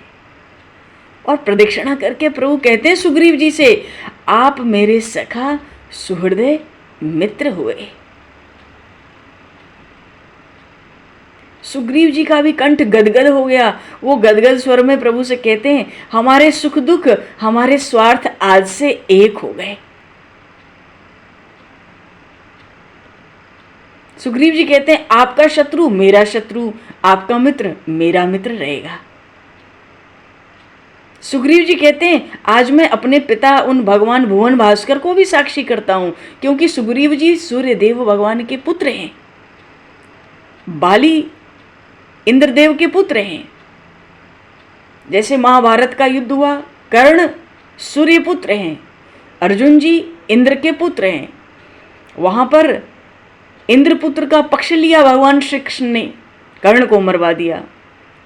और प्रदक्षिणा करके प्रभु कहते हैं सुग्रीव जी से, आप मेरे सखा सुहृदय मित्र हुए। सुग्रीव जी का भी कंठ गदगद हो गया। वो गदगद स्वर में प्रभु से कहते हैं हमारे सुख दुख, हमारे स्वार्थ आज से एक हो गए। सुग्रीव जी कहते हैं आपका शत्रु मेरा शत्रु, आपका मित्र मेरा मित्र रहेगा। सुग्रीव जी कहते हैं आज मैं अपने पिता उन भगवान भुवन भास्कर को भी साक्षी करता हूं, क्योंकि सुग्रीव जी सूर्य देव भगवान के पुत्र हैं, बाली इंद्रदेव के पुत्र हैं। जैसे महाभारत का युद्ध हुआ, कर्ण सूर्य पुत्र हैं, अर्जुन जी इंद्र के पुत्र हैं। वहां पर इंद्रपुत्र का पक्ष लिया भगवान श्री कृष्ण ने, कर्ण को मरवा दिया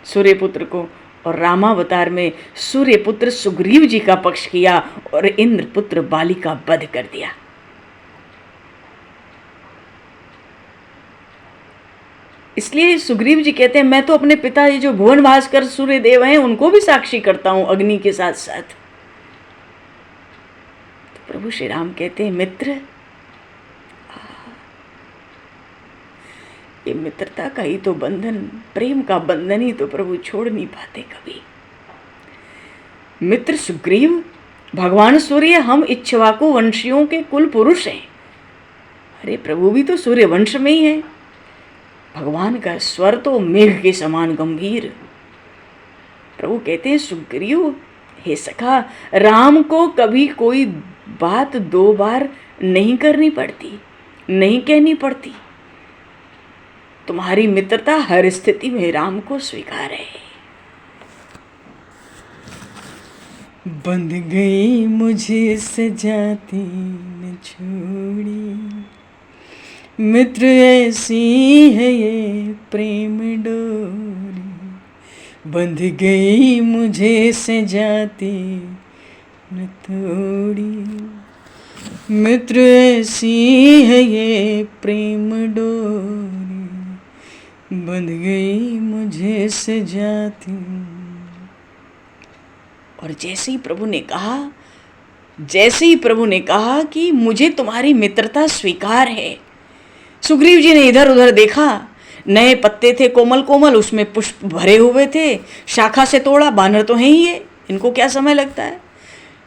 सूर्य पुत्र को, और रामावतार में सूर्य पुत्र सुग्रीव जी का पक्ष किया और इंद्रपुत्र बाली का वध कर दिया। इसलिए सुग्रीव जी कहते हैं मैं तो अपने पिता ये जो भुवन भास्कर सूर्य देव हैं उनको भी साक्षी करता हूं अग्नि के साथ साथ। तो प्रभु श्री राम कहते हैं मित्र, ये मित्रता का ही तो बंधन, प्रेम का बंधन ही तो प्रभु छोड़ नहीं पाते कभी। मित्र सुग्रीव, भगवान सूर्य हम इक्ष्वाकु वंशियों के कुल पुरुष हैं। अरे प्रभु भी तो सूर्य वंश में ही है। भगवान का स्वर तो मेघ के समान गंभीर। प्रभु कहते हैं सुग्रीव हे सखा, राम को कभी कोई बात दो बार नहीं करनी पड़ती, नहीं कहनी पड़ती। तुम्हारी मित्रता हर स्थिति में राम को स्वीकार है। बंध गई मुझे सजाती न छोड़ी, मित्र ऐसी है ये प्रेम डोरी। बंध गई मुझे सजाती न तोड़ी। मित्र ऐसी है ये प्रेम डोरी, बंध गई मुझे से जाती। और जैसे ही प्रभु ने कहा कि मुझे तुम्हारी मित्रता स्वीकार है, सुग्रीव जी ने इधर उधर देखा, नए पत्ते थे कोमल कोमल, उसमें पुष्प भरे हुए थे, शाखा से तोड़ा, बानर तो हैं ही ये, इनको क्या समय लगता है।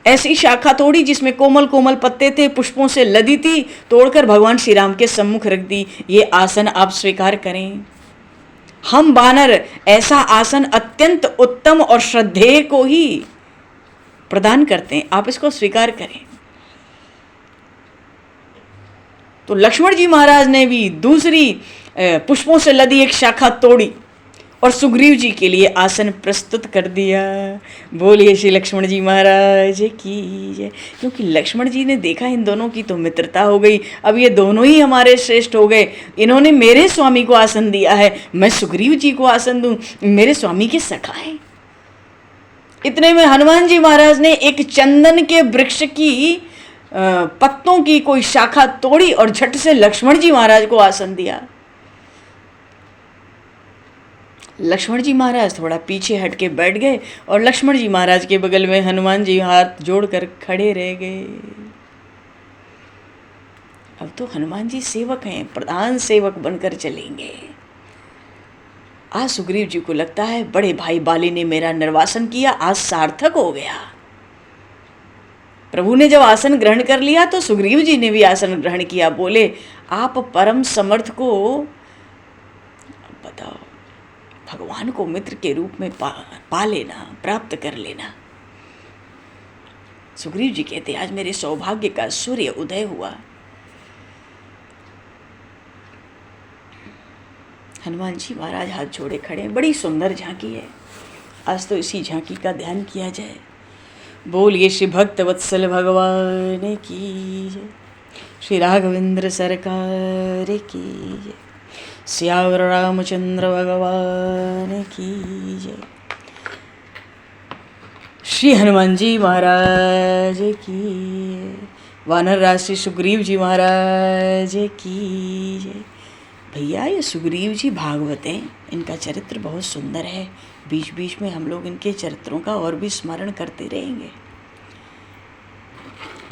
ऐसी शाखा तोड़ी जिसमें कोमल कोमल पत्ते थे, पुष्पों से लदी थी, तोड़कर भगवान श्री राम के सम्मुख रख दी। ये आसन आप स्वीकार करें। हम बानर ऐसा आसन अत्यंत उत्तम और श्रद्धेय को ही प्रदान करते हैं, आप इसको स्वीकार करें। तो लक्ष्मण जी महाराज ने भी दूसरी पुष्पों से लदी एक शाखा तोड़ी और सुग्रीव जी के लिए आसन प्रस्तुत कर दिया। बोलिए श्री लक्ष्मण जी महाराज की जय। क्योंकि लक्ष्मण जी ने देखा इन दोनों की तो मित्रता हो गई, अब ये दोनों ही हमारे श्रेष्ठ हो गए। इन्होंने मेरे स्वामी को आसन दिया है, मैं सुग्रीव जी को आसन दूं, मेरे स्वामी के सखा हैं। इतने में हनुमान जी महाराज ने एक चंदन के वृक्ष की पत्तों की कोई शाखा तोड़ी और झट से लक्ष्मण जी महाराज को आसन दिया। लक्ष्मण जी महाराज थोड़ा पीछे हट के बैठ गए और लक्ष्मण जी महाराज के बगल में हनुमान जी हाथ जोड़कर खड़े रह गए। अब तो हनुमान जी सेवक हैं, प्रधान सेवक बनकर चलेंगे। आज सुग्रीव जी को लगता है बड़े भाई बाली ने मेरा निर्वासन किया, आज सार्थक हो गया। प्रभु ने जब आसन ग्रहण कर लिया तो सुग्रीव जी ने भी आसन ग्रहण किया। बोले आप परम समर्थ को बताओ, भगवान को मित्र के रूप में पा लेना, प्राप्त कर लेना। सुग्रीव जी कहते आज मेरे सौभाग्य का सूर्य उदय हुआ। हनुमान जी महाराज हाथ जोड़े खड़े, बड़ी सुंदर झांकी है। आज तो इसी झांकी का ध्यान किया जाए। बोलिए श्री भक्त वत्सल भगवान की जय, श्री राघवेंद्र सरकार की जय, श्यावर रामचंद्र भगवान की जय, श्री हनुमान जी महाराज की, वानर राज श्री सुग्रीव जी महाराज की जय। भैया ये सुग्रीव जी भागवत हैं, इनका चरित्र बहुत सुंदर है। बीच बीच में हम लोग इनके चरित्रों का और भी स्मरण करते रहेंगे।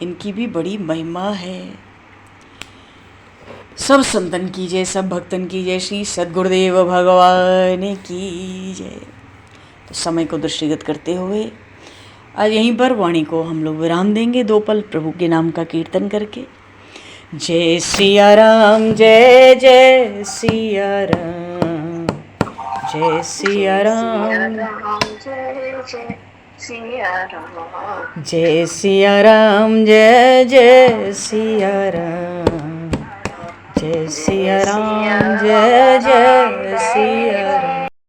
इनकी भी बड़ी महिमा है। सब संतन की जय, सब भक्तन की जय, श्री सद्गुरुदेव भगवान की जय। तो समय को दृष्टिगत करते हुए आज यहीं पर वाणी को हम लोग विराम देंगे, 2 पल प्रभु के नाम का कीर्तन करके। जय सिया राम, जय जय सिया राम, जय सिया राम, जय सिया राम, जय सिया राम, जय जय सिया राम, जय सिया राम, जय जय सिया